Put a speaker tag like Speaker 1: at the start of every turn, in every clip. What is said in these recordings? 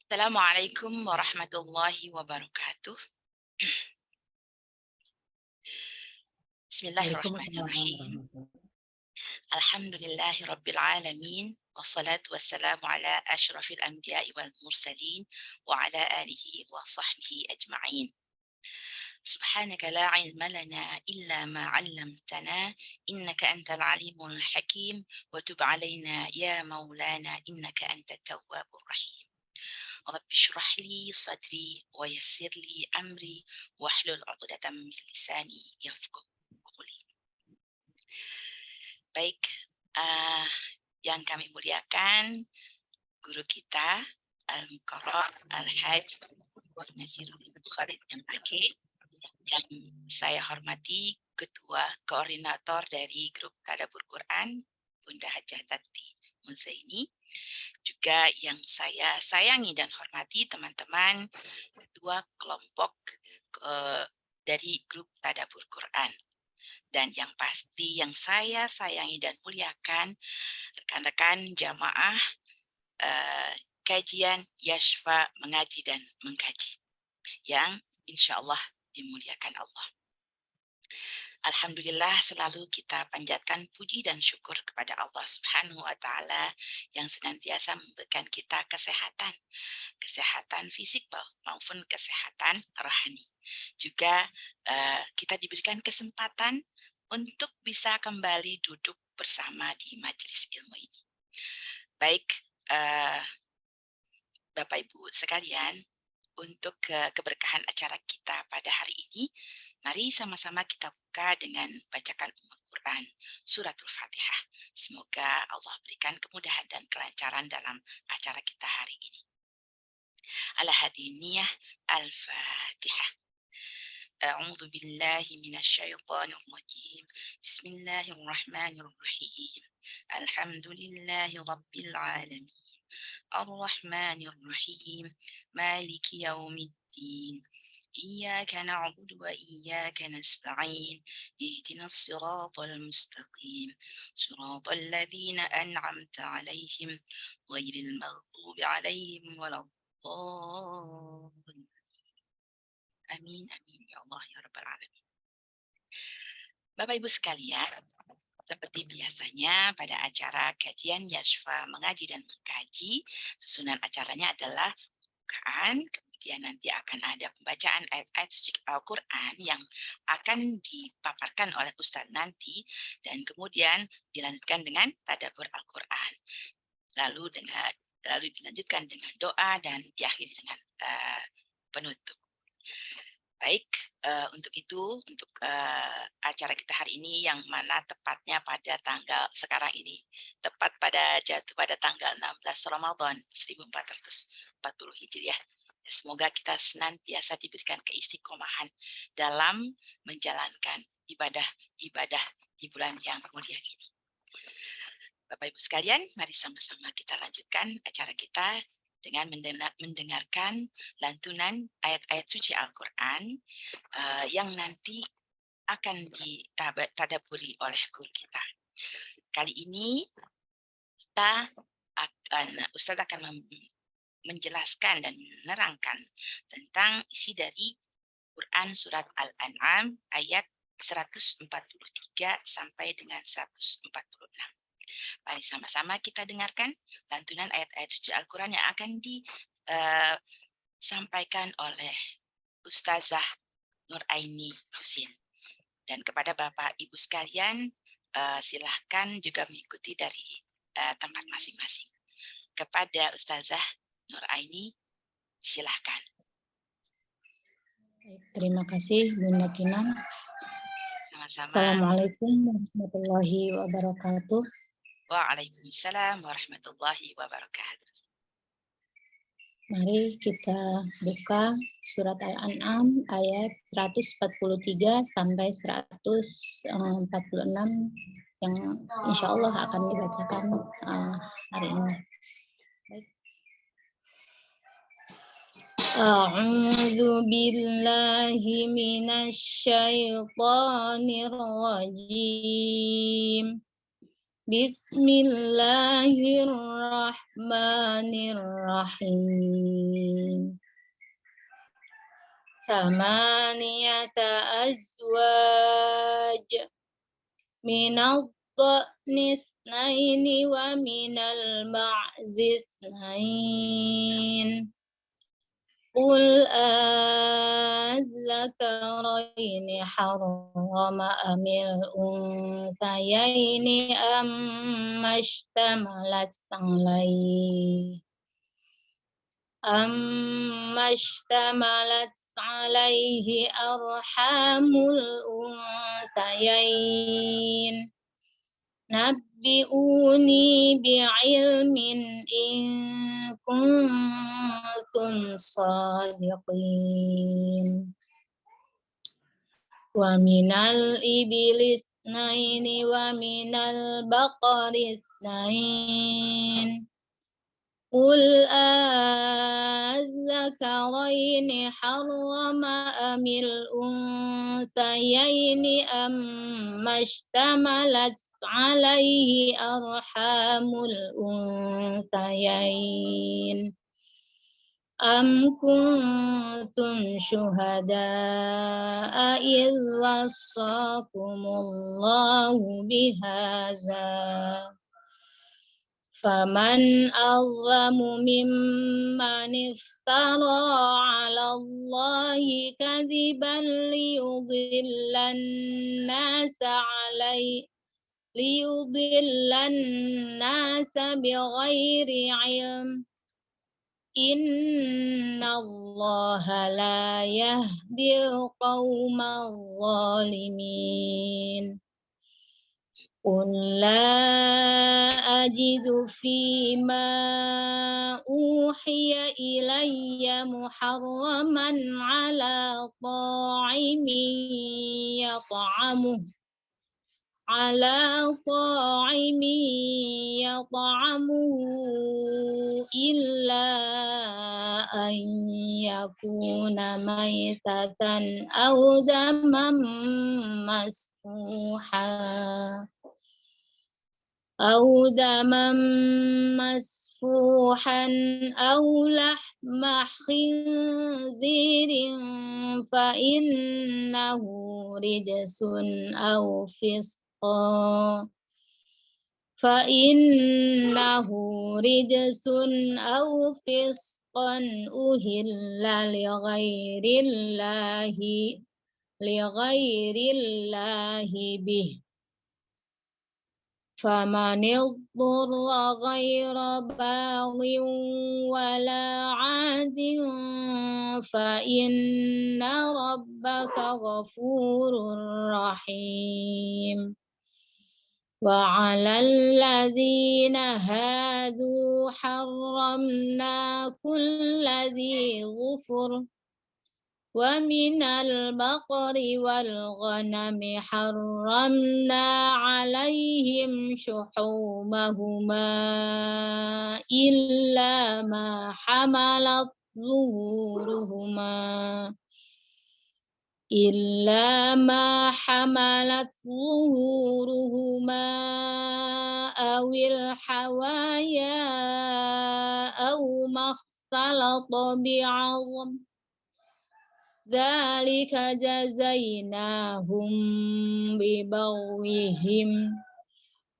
Speaker 1: Assalamualaikum warahmatullahi wabarakatuh.
Speaker 2: Waalaikumsalam
Speaker 1: Bismillahirrahmanirrahim.
Speaker 2: warahmatullahi.
Speaker 1: Alhamdulillahi rabbil alamin. Wassalatu wassalamu ala asyrafil anbiya'i wal mursalin wa ala alihi wa sahbihi ajma'in. Subhanaka la ilma lana illa ma 'allamtana innaka antal alimul hakim wa tub 'alaina ya maulana innaka antat tawwabur rahim. رب اشرح لي صدري ويسر لي أمري واحلل عقدة من لساني يفقه قولي. Baik, ah, yang kami muliakan guru kita Al-Mukarram Al-Hajj Nasiruddin Khalid MAK, yang saya hormati Ketua Koordinator dari Grup Tadabbur Quran Bunda Hajah Tati Muzaini, juga yang saya sayangi dan hormati teman-teman ketua kelompok dari Grup Tadabbur Quran. Dan yang pasti yang saya sayangi dan muliakan rekan-rekan jamaah kajian Yashfa mengaji dan mengkaji yang insya Allah dimuliakan Allah. Alhamdulillah, selalu kita panjatkan puji dan syukur kepada Allah Subhanahu wa Ta'ala yang senantiasa memberikan kita kesehatan fisik maupun kesehatan rohani. Juga kita diberikan kesempatan untuk bisa kembali duduk bersama di majelis ilmu ini. Baik, Bapak Ibu sekalian, untuk keberkahan acara kita pada hari ini, mari sama-sama kita buka dengan bacakan Al-Quran, Suratul Fatihah. Semoga Allah berikan kemudahan dan kelancaran dalam acara kita hari ini. Ala hadiniyah Al-Fatihah. A'udzu billahi minasyaitonir rajim. Bismillahirrahmanirrahim. Alhamdulillahi rabbil alamin. Ar-Rahmanir Rahim. Maliki yaumiddin. إياك نعبد وإياك نستعين اهدنا الصراط المستقيم صراط الذين أنعمت عليهم غير المغضوب عليهم ولا الضالين Amin, amin, ya Allah, ya Rabbal Alamin. Bapak Ibu sekalian, seperti biasanya pada acara kajian Yashfa mengaji dan mengkaji, susunan acaranya adalah pembukaan, kemudian nanti akan ada pembacaan ayat-ayat suci Al-Quran yang akan dipaparkan oleh Ustadz nanti, dan kemudian dilanjutkan dengan tadabbur Al-Quran. Lalu dilanjutkan dengan doa dan diakhiri dengan penutup. Baik, untuk itu, untuk acara kita hari ini yang mana tepatnya pada tanggal sekarang ini, tepat jatuh pada tanggal 16 Ramadan 1440 Hijriah. Semoga kita senantiasa diberikan keistiqomahan dalam menjalankan ibadah di bulan yang mulia ini. Bapak Ibu sekalian, mari sama-sama kita lanjutkan acara kita dengan mendengarkan lantunan ayat-ayat suci Al-Quran yang nanti akan ditadabburi oleh guru kita. Kali ini Ustadz akan menjelaskan dan menerangkan tentang isi dari Quran Surat Al-An'am ayat 143 sampai dengan 146. Mari sama-sama kita dengarkan lantunan ayat-ayat suci Al-Quran yang akan disampaikan oleh Ustazah Nuraini Husin. Dan kepada Bapak Ibu sekalian, silahkan juga mengikuti dari tempat masing-masing. Kepada Ustazah Nuraini, silahkan.
Speaker 2: Terima kasih Bunda Kinang.
Speaker 1: Sama-sama.
Speaker 2: Assalamualaikum warahmatullahi wabarakatuh.
Speaker 1: Waalaikumsalam warahmatullahi wabarakatuh.
Speaker 2: Mari kita buka surat Al-An'am ayat 143 sampai 146 yang insya Allah akan dibacakan hari ini. Baik. A'udzu billahi minasy syaithanir rajim. Bismillahirrahmanirrahim. Thamaniyata azwaj minal dha'ni itsnaini wa minal ma'zi itsnain. Qul adzakaraini harrama amil unsayaini amma ishtamalat alaihi arhamul unsayain. Nabbi'uni bi'ilmin in kuntum shadiqin. Wa minal iblis naini wa minal baqaris nain. Qul azzakaraini harrama amil unsayaini amma ishtamalat alaihi arhamul unsayain. Am kuntum syuhada'a idh wassakumullahu bihadza. Faman azlamu mimman iftara 'ala Allahi kadziban liyudillan nasa bighairi 'ilm. Innallaha la yahdil qaumal zalimin. Qul la ajidu fima uhiya ilayya muharraman ala ta'imin yat'amuhu illa an yakuna maitatan aw daman masfuhan aw lahma khinzirin fa innahu rijsun aw fisqan uhilla lighairillahi bih. Faman idurra ghaira baghin wala 'adin fa inna rabbaka ghafurur rahim. Wa 'alal ladzina hadu harramna kulladzi ghufur. Wa minal baqari wal ghanami harramna 'alaihim syuhumahuma illa ma hamalat zuhuruhuma awil hawaya aw makhtalata bi'azm. Dzalika jazainahum bibaghihim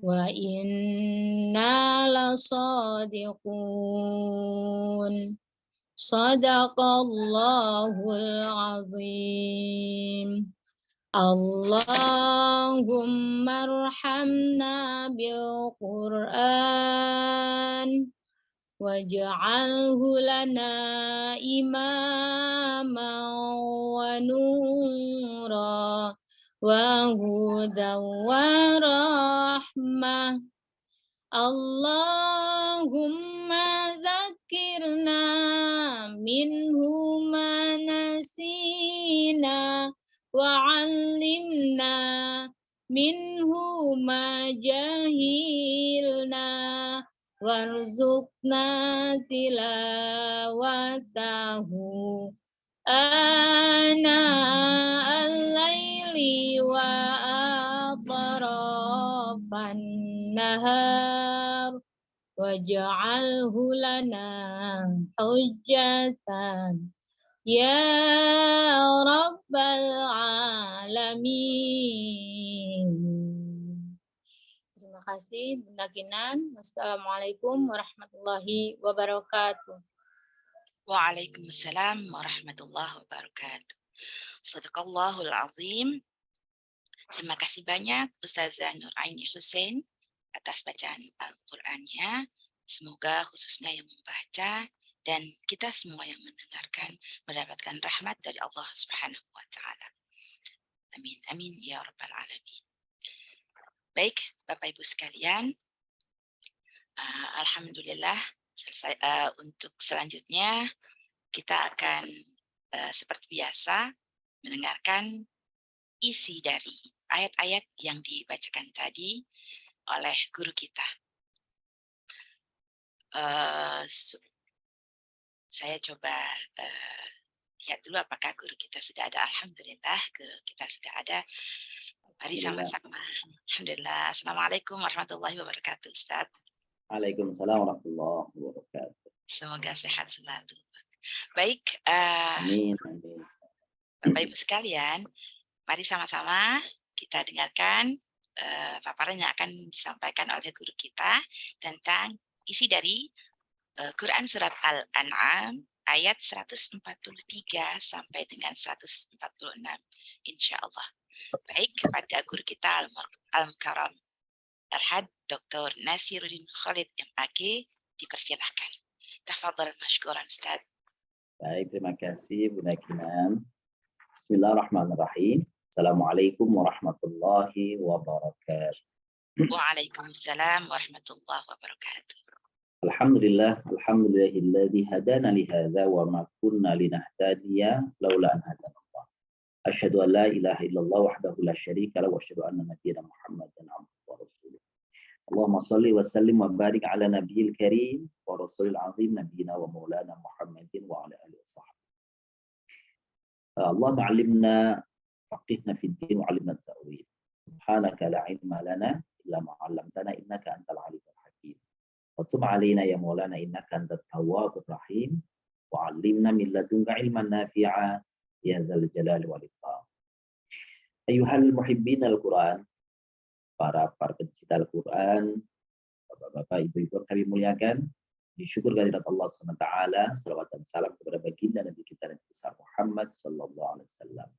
Speaker 2: wa inna lasadiqun. Shadaqallahul azim. Allahumma arhamna bil Qur'an waj'alhu lana imaman wa nura wa hudan wa rahmah. Allahumma dzakirna minhu ma nasina wa 'allimna minhu ma jahilna warzuqna tilawatahu ana al-laili wa atrafan النهار واجعله لنا حجة يا رب العالمين. Terima kasih Bunda Kinan. Wassalamualaikum warahmatullahi wabarakatuh.
Speaker 1: Waalaikumsalam warahmatullahi wabarakatuh. Sadaqallahul azim. Terima kasih banyak Ustazah Nuraini Hussein atas bacaan Al-Qur'annya. Semoga khususnya yang membaca dan kita semua yang mendengarkan mendapatkan rahmat dari Allah Subhanahu wa taala. Amin amin ya rabbal alamin. Baik, Bapak Ibu sekalian, alhamdulillah selesai. Untuk selanjutnya kita akan seperti biasa mendengarkan isi dari ayat-ayat yang dibacakan tadi oleh guru kita. Saya coba lihat dulu apakah guru kita sudah ada. Alhamdulillah guru kita sudah ada. Mari sama-sama. Alhamdulillah. Assalamualaikum warahmatullahi wabarakatuh, Ustaz.
Speaker 3: Waalaikumsalam warahmatullahi wabarakatuh.
Speaker 1: Semoga sehat selalu. Baik,
Speaker 3: Amin, amin.
Speaker 1: Bapak Ibu sekalian, mari sama-sama kita dengarkan paparan yang akan disampaikan oleh guru kita tentang isi dari Quran Surat Al-An'am ayat 143 sampai dengan 146, insya Allah. Baik, kepada guru kita Al-Mukarram Al-Had Dr. Nasiruddin Khalid MAG, dipersilahkan. Tafadhal mashkuran Ustaz.
Speaker 3: Baik, terima kasih Bunda Kinan. Bismillahirrahmanirrahim. Assalamualaikum warahmatullahi wabarakatuh.
Speaker 1: Waalaikumsalam warahmatullahi wabarakatuh.
Speaker 3: Alhamdulillahilladzi hadana li hadza wa ma kunna linahtadiya laula an hadanallah. Asyhadu an la ilaha illallah wahdahu la syarika lahu wa asyhadu anna nabiyyana Muhammadan abduhu wa rasuluh. Allahumma shalli wa sallim wa barik ala nabiyil karim wa rasulil azim nabiyina wa maulana Muhammadin wa ala alihi washabbihi. Allahumma 'allimna faqihna fid din wa 'allimna at-ta'wil. Subhanaka la 'ilma lana illa ma 'allamtana innaka antal 'alimul hakim. Wa tub 'alaina ya maulana innaka antat tawwabur rahim wa 'allimna min ladunka 'ilman nafi'a ya dzal jalali wal ikram. Ayyuhal muhibbin al-Qur'an, para pencinta Al-Quran, bapak-bapak, ibu-ibu kami muliakan, disyukur kehadirat Allah SWT, salawat dan salam kepada baginda Nabi kita Nabi besar Muhammad Sallallahu Alaihi Wasallam.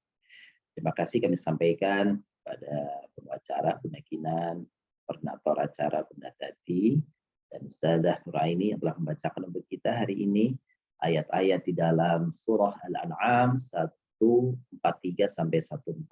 Speaker 3: Terima kasih kami sampaikan pada pembicara Bunda Kinan, koordinator acara Bunda Tati, dan Ustazah Nuraini yang telah membacakan untuk kita hari ini ayat-ayat di dalam surah Al-An'am 143 sampai 146.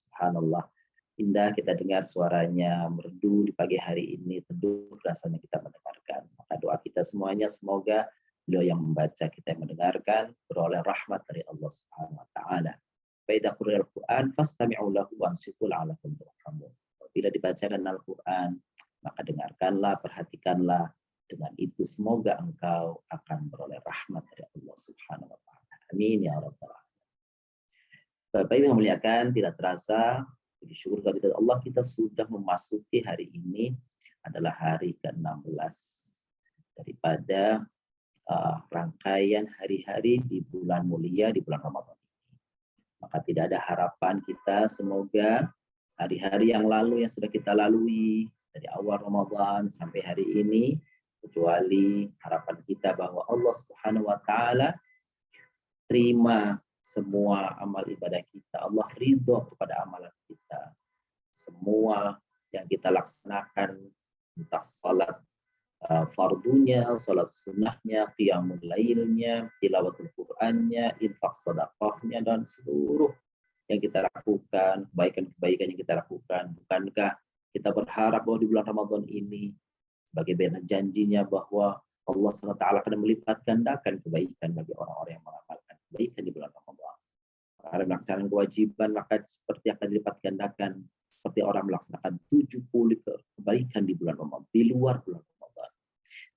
Speaker 3: Subhanallah. Indah kita dengar suaranya merdu di pagi hari ini, teduh rasanya kita mendengarkan. Maka doa kita semuanya semoga beliau yang membaca, kita yang mendengarkan, beroleh rahmat dari Allah Subhanahu wa taala. Fa idza quri'al Qur'an fastami'u lahu wansitu la'allakum turhamun. Bila dibacakan Al-Qur'an, maka dengarkanlah, perhatikanlah. Dengan itu semoga engkau akan beroleh rahmat dari Allah Subhanahu wa taala. Amin ya rabbal alamin. Bapak Ibu yang muliakan, tidak terasa bersyukur kepada Allah, kita sudah memasuki hari ini adalah hari ke-16 daripada rangkaian hari-hari di bulan mulia, di bulan Ramadan ini. Maka tidak ada harapan kita, semoga hari-hari yang lalu yang sudah kita lalui dari awal Ramadan sampai hari ini, kecuali harapan kita bahwa Allah Subhanahu wa taala terima semua amal ibadah kita. Allah ridho kepada amalan kita. Semua yang kita laksanakan, entah salat fardunya, salat sunnahnya, qiyamul lailnya, tilawatul Qur'annya, infak sedekahnya, dan seluruh yang kita lakukan, kebaikan-kebaikan yang kita lakukan. Bukankah kita berharap bahwa di bulan Ramadan ini, sebagai janjinya bahwa Allah SWT akan melipat gandakan kebaikan bagi orang-orang yang mengamalkan kebaikan di bulan Ramadan. Kalau melaksanakan kewajiban, maka seperti akan dilipat gandakan seperti orang melaksanakan 70 kebaikan di bulan Ramadan, di luar bulan Ramadan.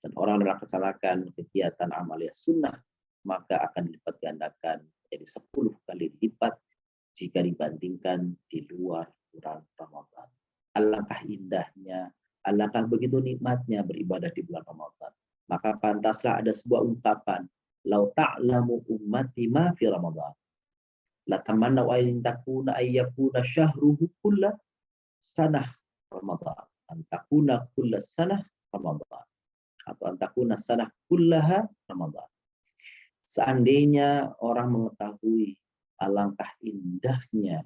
Speaker 3: Dan orang melaksanakan kegiatan amalia sunnah, maka akan dilipat gandakan jadi 10 kali lipat jika dibandingkan di luar bulan Ramadan. Alangkah indahnya Alangkah begitu nikmatnya beribadah di bulan Ramadan. Maka pantaslah ada sebuah ungkapan, lau ta'lamu ummati ma fi Ramadan. La tamanna wa in takuna ayyakuna syahruhu kulla sanah Ramadan. Antakuna kulla sanah Ramadan. Atau antakuna sanah kullaha Ramadan. Seandainya orang mengetahui alangkah indahnya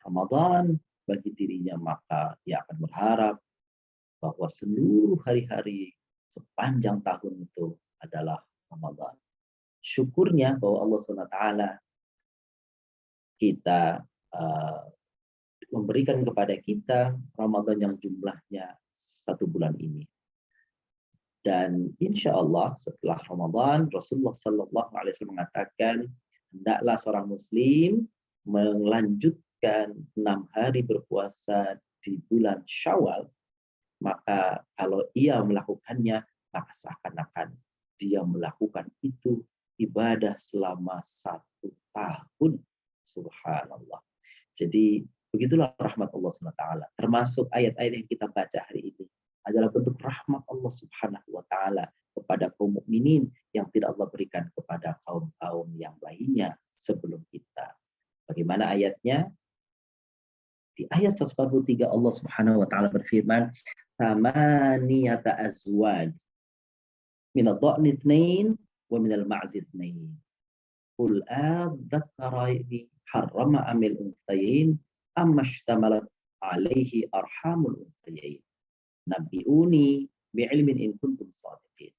Speaker 3: Ramadan bagi dirinya, maka dia akan berharap bahwa seluruh hari-hari sepanjang tahun itu adalah Ramadan. Syukurnya bahwa Allah SWT kita memberikan kepada kita Ramadan yang jumlahnya 1 bulan ini. Dan insya Allah setelah Ramadan, Rasulullah SAW mengatakan, hendaklah seorang Muslim melanjutkan 6 hari berpuasa di bulan Syawal. Maka kalau ia melakukannya, maka seakan-akan dia melakukan itu ibadah selama 1 tahun. Subhanallah. Jadi begitulah rahmat Allah SWT. Termasuk ayat-ayat yang kita baca hari ini adalah bentuk rahmat Allah Subhanahu wa taala kepada kaum mukminin yang tidak Allah berikan kepada kaum-kaum yang lainnya sebelum kita. Bagaimana ayatnya? Di ayat 143 Allah Subhanahu wa taala berfirman, "Thamaniyata azwaj min ad-dha'n itsnain wa min al-ma'z itsnain. Qul adzakaraini harrama amil unthayain amma ishtamalat alaihi arhamul unthayain. Nabi'uni bi'ilmin in kuntum shadiqin."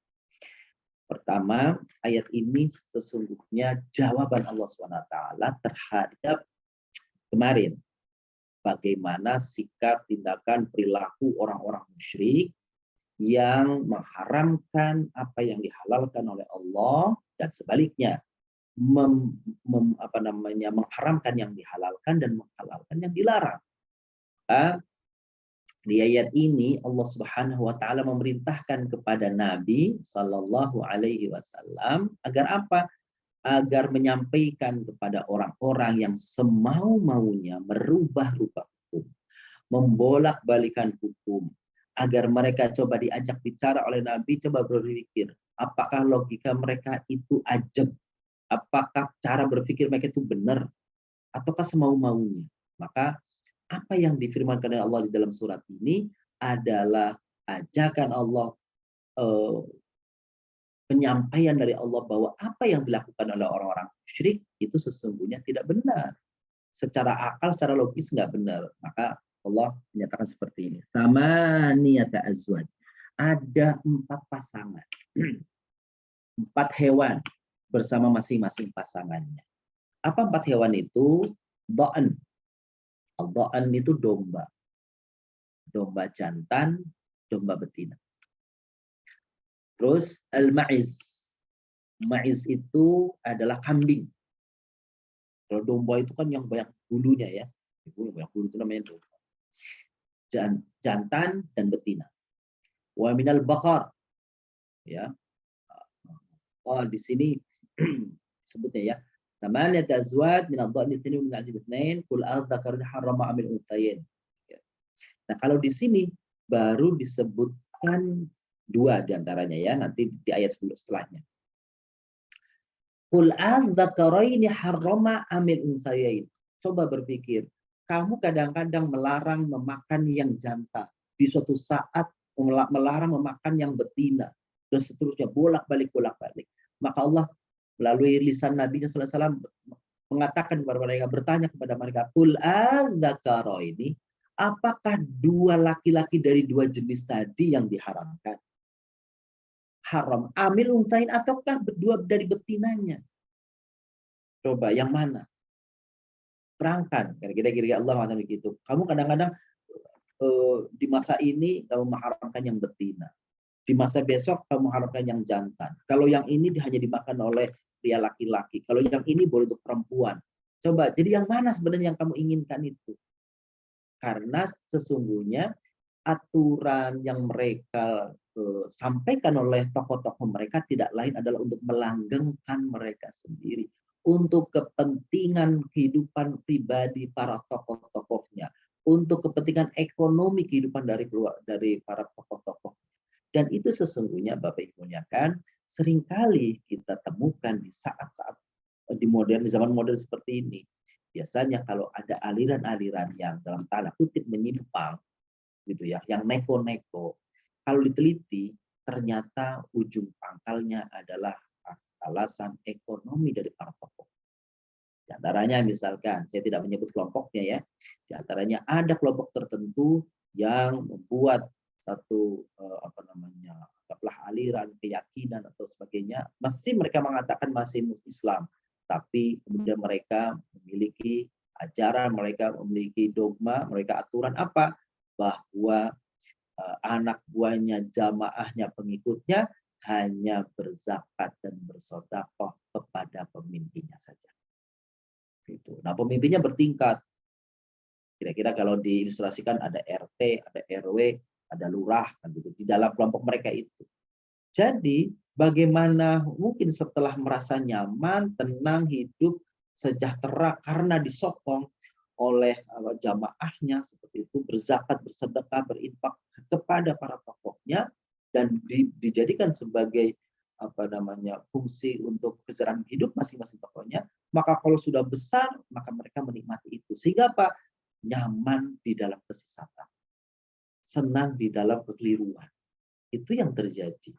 Speaker 3: Pertama, ayat ini sesungguhnya jawaban Allah SWT terhadap kemarin. Bagaimana sikap, tindakan, perilaku orang-orang musyrik yang mengharamkan apa yang dihalalkan oleh Allah dan sebaliknya mengharamkan yang dihalalkan dan menghalalkan yang dilarang. Di ayat ini Allah Subhanahu wa taala memerintahkan kepada Nabi sallallahu alaihi wasallam agar apa? Agar menyampaikan kepada orang-orang yang semau-maunya merubah-rubah hukum, membolak-balikan hukum, agar mereka coba diajak bicara oleh Nabi, coba berpikir, apakah logika mereka itu ajab? Apakah cara berpikir mereka itu benar? Ataukah semau-maunya? Maka apa yang difirmankan oleh Allah di dalam surat ini adalah ajakan Allah, penyampaian dari Allah bahwa apa yang dilakukan oleh orang-orang musyrik itu sesungguhnya tidak benar. Secara akal, secara logis nggak benar. Maka Allah menyatakan seperti ini. Thamaniyata azwaj. Ada 4 pasangan. 4 hewan bersama masing-masing pasangannya. Apa 4 hewan itu? Dha'n. Al-dha'n itu domba. Domba jantan, domba betina. Terus al-ma'iz. Ma'iz itu adalah kambing. Kalau domba itu kan yang banyak bulunya ya. Yang banyak bulu itu namanya domba. Jantan dan betina. Wa minal baqar. Ya. Oh, di sini sebutnya ya. Tamaniyat azwaj min ad-dha'n itsnain min al-'azib itsnain qul adzakarini harrama amil unthayain. Nah, kalau di sini baru disebutkan 2 diantaranya ya, nanti di ayat setelahnya. Qul adzakaraini harrama amil unthayain. Coba berpikir, kamu kadang-kadang melarang memakan yang jantan, di suatu saat melarang memakan yang betina, dan seterusnya bolak-balik. Maka Allah melalui lisan Nabi SAW mengatakan kepada mereka, bertanya kepada mereka, Qul adzakaraini, apakah 2 laki-laki dari 2 jenis tadi yang diharamkan? Haram amil unsain ataukah 2 dari betinanya? Coba yang mana? Terangkan. Kira-kira Allah mengatakan begitu. Kamu kadang-kadang di masa ini kamu mengharamkan yang betina. Di masa besok kamu mengharamkan yang jantan. Kalau yang ini hanya dimakan oleh pria laki-laki. Kalau yang ini boleh untuk perempuan. Coba, jadi yang mana sebenarnya yang kamu inginkan itu? Karena sesungguhnya aturan yang mereka sampaikan oleh tokoh-tokoh mereka tidak lain adalah untuk melanggengkan mereka sendiri. Untuk kepentingan kehidupan pribadi para tokoh-tokohnya. untuk kepentingan ekonomi kehidupan dari para tokoh-tokoh. Dan itu sesungguhnya Bapak Ibu muliakan, seringkali kita temukan di saat-saat di zaman modern seperti ini. Biasanya kalau ada aliran-aliran yang dalam tanda kutip menyimpang, gitu ya, yang neko-neko, kalau diteliti ternyata ujung pangkalnya adalah alasan ekonomi dari para tokoh. Di antaranya misalkan, saya tidak menyebut kelompoknya ya, di antaranya ada kelompok tertentu yang membuat satu anggaplah aliran, keyakinan atau sebagainya, masih mereka mengatakan masih Islam, tapi kemudian mereka memiliki ajaran, mereka memiliki dogma, mereka aturan apa? Bahwa anak buahnya, jamaahnya, pengikutnya hanya berzakat dan bersedekah kepada pemimpinnya saja. Gitu. Nah, pemimpinnya bertingkat. Kira-kira kalau diilustrasikan ada RT, ada RW, ada lurah, kan gitu, di dalam kelompok mereka itu. Jadi, bagaimana mungkin setelah merasa nyaman, tenang, hidup, sejahtera karena disokong oleh jamaahnya seperti itu, berzakat, bersedekah, berinfak kepada para tokohnya, dan dijadikan sebagai fungsi untuk kesejahteraan hidup masing-masing tokohnya, maka kalau sudah besar maka mereka menikmati itu, sehingga apa? Nyaman di dalam kesesatan, senang di dalam kekeliruan. Itu yang terjadi.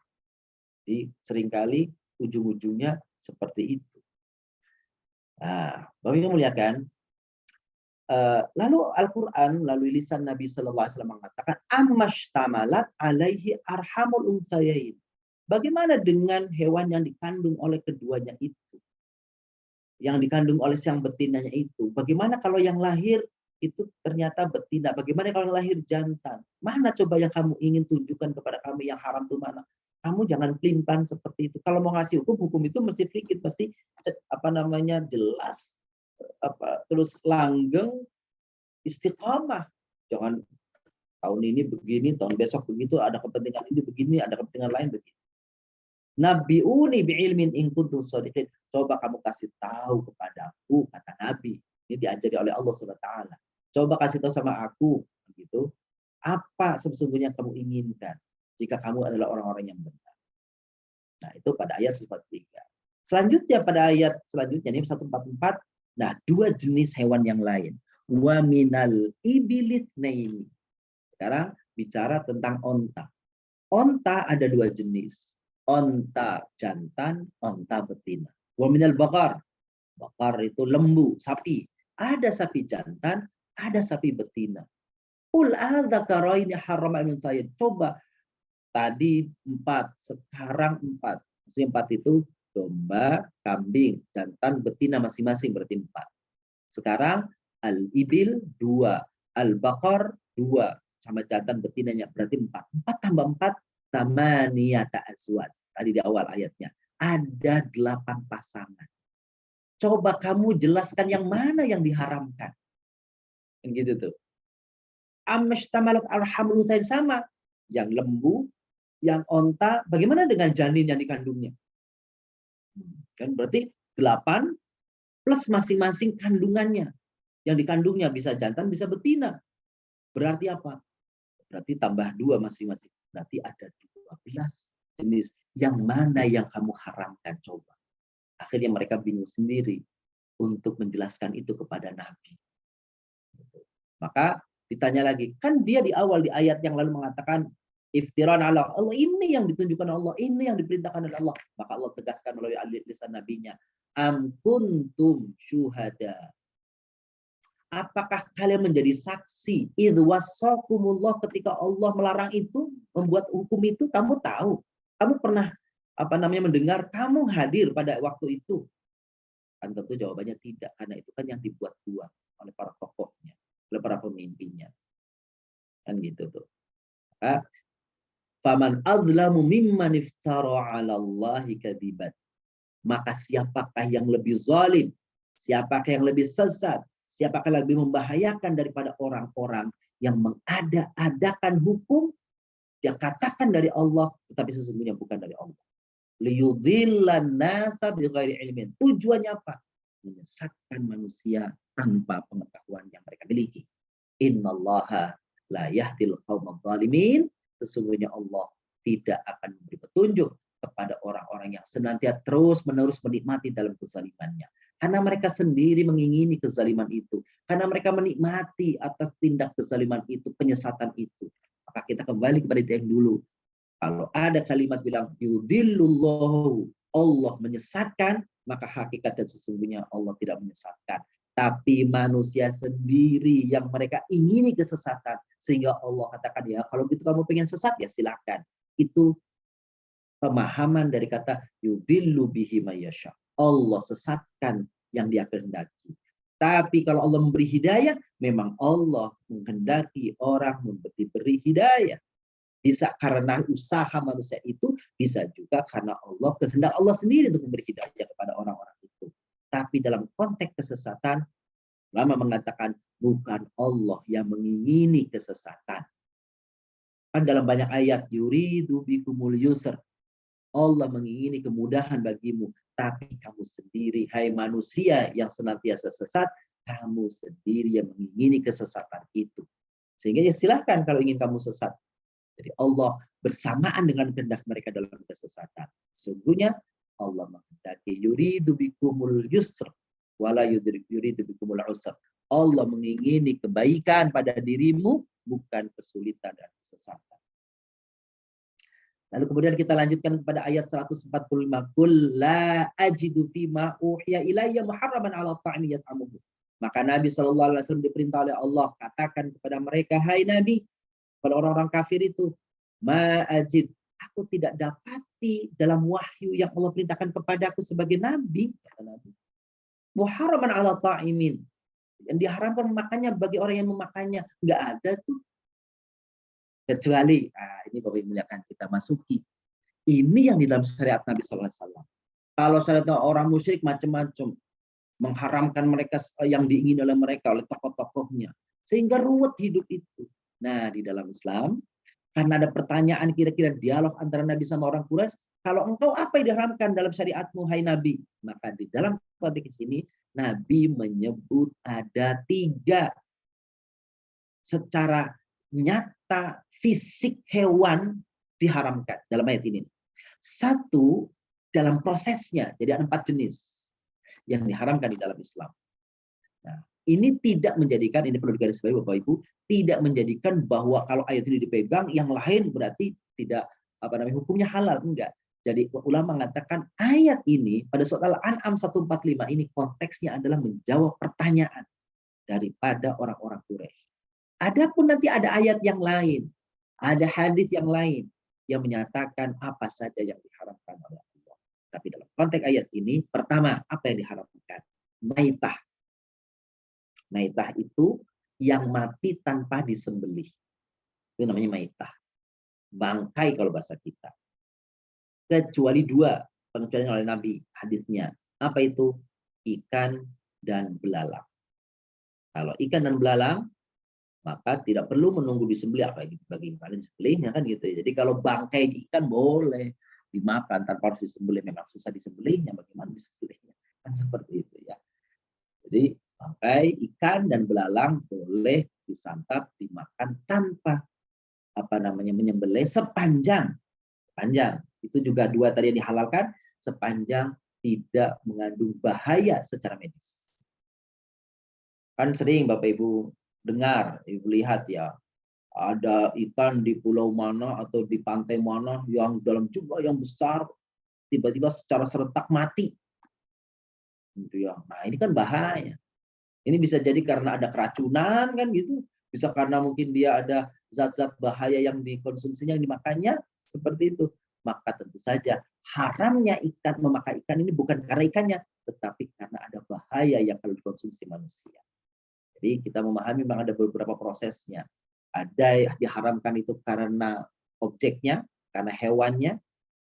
Speaker 3: Jadi seringkali ujung-ujungnya seperti itu. Nah, Bapak Ibu muliakan, lalu Al-Quran, lalu lisan Nabi Sallallahu Alaihi Wasallam mengatakan, "Ammashtamalat alaihi arhamul unsayain." Bagaimana dengan hewan yang dikandung oleh keduanya itu? Yang dikandung oleh siang betinanya itu. Bagaimana kalau yang lahir itu ternyata betina? Bagaimana kalau yang lahir jantan? Mana coba yang kamu ingin tunjukkan kepada kami, yang haram itu mana? Kamu jangan pelimpan seperti itu. Kalau mau ngasih hukum itu mesti fikih, mesti jelas, terus langgeng, istiqamah. Jangan tahun ini begini, tahun besok begitu, ada kepentingan ini begini, ada kepentingan lain begini. Nabi'uni bi'ilmin in kuntum shadiqin. Coba kamu kasih tahu kepadaku, kata Nabi. Ini diajari oleh Allah Subhanahu wa taala. Coba kasih tahu sama aku, begitu. Apa sesungguhnya kamu inginkan jika kamu adalah orang-orang yang benar. Nah, itu pada ayat 143. Selanjutnya pada ayat selanjutnya ini 144. Nah, dua jenis hewan yang lain. Wa minal ibilitsnaini. Sekarang bicara tentang onta. Onta ada dua jenis. Onta jantan, onta betina. Wa minal bakar. Bakar itu lembu, sapi. Ada sapi jantan, ada sapi betina. Qul adzakaraini harrama min sayyid. Coba tadi 4, sekarang 4. Maksudnya 4 itu domba, kambing, jantan, betina masing-masing berarti 4. Sekarang al-ibil 2, al-bakar 2, sama jantan betinanya berarti 4. 4 tambah 4 tamaniyata azwaj. Tadi di awal ayatnya. Ada 8 pasangan. Coba kamu jelaskan yang mana yang diharamkan. Gitu tuh. Amshtamalat arhamul unsayain, sama. Yang lembu, yang onta, bagaimana dengan janin yang dikandungnya? Kan berarti 8 plus masing-masing kandungannya. Yang dikandungnya bisa jantan, bisa betina. Berarti apa? Berarti tambah 2 masing-masing. Berarti ada 12 jenis. Yang mana yang kamu haramkan, coba. Akhirnya mereka bingung sendiri untuk menjelaskan itu kepada Nabi. Maka ditanya lagi, kan dia di awal di ayat yang lalu mengatakan iftiran ala Allah, ini yang ditunjukkan Allah, ini yang diperintahkan oleh Allah. Maka Allah tegaskan melalui lisan nabinya, am kuntum syuhada. Apakah kalian menjadi saksi idh wassakumullah, ketika Allah melarang itu, membuat hukum itu, kamu tahu, kamu pernah mendengar, kamu hadir pada waktu itu? Kan tentu jawabannya tidak, karena itu kan yang dibuat-buat oleh para tokohnya, oleh para pemimpinnya. Kan gitu tuh. Faman adzlamu mimman iftara 'ala Allahi kadziban. Maka siapakah yang lebih zalim? Siapakah yang lebih sesat? Siapakah yang lebih membahayakan daripada orang-orang yang mengada-adakan hukum, dia katakan dari Allah, tetapi sesungguhnya bukan dari Allah. Liyudhillan nasa bighairi ilmin. Tujuannya apa? Menyesatkan manusia tanpa pengetahuan yang mereka miliki. Innallaha la yahdil qaumadh dhalimin. Sesungguhnya Allah tidak akan memberi petunjuk kepada orang-orang yang senantiasa terus-menerus menikmati dalam kezalimannya. Karena mereka sendiri mengingini kezaliman itu. Karena mereka menikmati atas tindak kezaliman itu, penyesatan itu. Maka kita kembali kepada itu yang dulu. Kalau ada kalimat bilang yudhillullahu, Allah menyesatkan, maka hakikatnya sesungguhnya Allah tidak menyesatkan. Tapi manusia sendiri yang mereka ingini kesesatan. Sehingga Allah katakan, ya kalau gitu kamu pengen sesat, ya silakan. Itu pemahaman dari kata yudhillu bihi mayyasha. Allah sesatkan yang dia kehendaki. Tapi kalau Allah memberi hidayah, memang Allah menghendaki orang diberi hidayah. Bisa karena usaha manusia itu, bisa juga karena Allah, kehendak Allah sendiri untuk memberi hidayah kepada orang-orang itu. Tapi dalam konteks kesesatan, ulama mengatakan bukan Allah yang mengingini kesesatan. Kan dalam banyak ayat, yuridu bikumul yusr, Allah mengingini kemudahan bagimu, tapi kamu sendiri, hai manusia yang senantiasa sesat, kamu sendiri yang mengingini kesesatan itu. Sehingga ya silahkan kalau ingin kamu sesat. Jadi Allah bersamaan dengan kehendak mereka dalam kesesatan. Sesungguhnya Allah menghendaki yuridu bikumul yusr wala yuridu bikumul usr. Allah mengingini kebaikan pada dirimu, bukan kesulitan dan kesesatan. Lalu kemudian kita lanjutkan kepada ayat 145. Qul la ajidu fima uhiya ilayya muharraman 'ala ta'imi yat'amuhu. Maka Nabi SAW diperintah oleh Allah, katakan kepada mereka, hai Nabi, pada orang-orang kafir itu, ma ajid, aku tidak dapati dalam wahyu yang Allah perintahkan kepadaku sebagai Nabi, kata Nabi. Muharraman 'ala ta'imin. Yang diharamkan memakannya bagi orang yang memakannya. Enggak ada tuh. Kecuali, ini Bapak Ibu akan kita masuki. Ini yang di dalam syariat Nabi SAW. Kalau syariat orang musyrik macam-macam, mengharamkan mereka yang diingini oleh mereka, oleh tokoh-tokohnya. Sehingga ruwet hidup itu. Nah, di dalam Islam, karena ada pertanyaan kira-kira dialog antara Nabi sama orang Quraisy, kalau engkau apa yang diharamkan dalam syariatmu, hai Nabi? Maka di dalam konteks ini, Nabi menyebut ada 3 secara nyata fisik hewan diharamkan dalam ayat ini. 1 dalam prosesnya, jadi ada 4 jenis yang diharamkan di dalam Islam. Nah, ini tidak menjadikan, ini perlu digarisbawahi Bapak Ibu, tidak menjadikan bahwa kalau ayat ini dipegang, yang lain berarti tidak hukumnya halal, enggak. Jadi ulama mengatakan ayat ini pada surat Al-An'am 145 ini konteksnya adalah menjawab pertanyaan daripada orang-orang Quraisy. Adapun nanti ada ayat yang lain, ada hadis yang lain yang menyatakan apa saja yang diharamkan oleh Allah. Tapi dalam konteks ayat ini, pertama, apa yang diharamkan? Maitah. Maitah itu yang mati tanpa disembelih. Itu namanya maitah. Bangkai kalau bahasa kita. Kecuali 2 pengecualian oleh Nabi hadisnya. Apa itu? Ikan dan belalang. Kalau ikan dan belalang, maka tidak perlu menunggu disembelih, apalagi bagi kalian disembelihnya kan gitu. Jadi kalau bangkai ikan boleh dimakan tanpa harus disembelih. Memang susah disembelihnya, bagaimana disembelihnya? Kan seperti itu ya. Jadi bangkai ikan dan belalang boleh disantap, dimakan tanpa menyembelih sepanjang itu juga 2 tadi yang dihalalkan, sepanjang tidak mengandung bahaya secara medis. Kan sering Bapak Ibu dengar, Ibu lihat ya, ada ikan di pulau mana atau di pantai mana yang dalam jumlah yang besar tiba-tiba secara serentak mati. Gitu ya. Nah, ini kan bahaya. Ini bisa jadi karena ada keracunan kan gitu, bisa karena mungkin dia ada zat-zat bahaya yang dikonsumsinya, yang dimakannya, seperti itu. Maka tentu saja haramnya memakai ikan ini bukan karena ikannya, tetapi karena ada bahaya yang kalau dikonsumsi manusia. Jadi kita memahami memang ada beberapa prosesnya. Ada yang diharamkan itu karena objeknya, karena hewannya,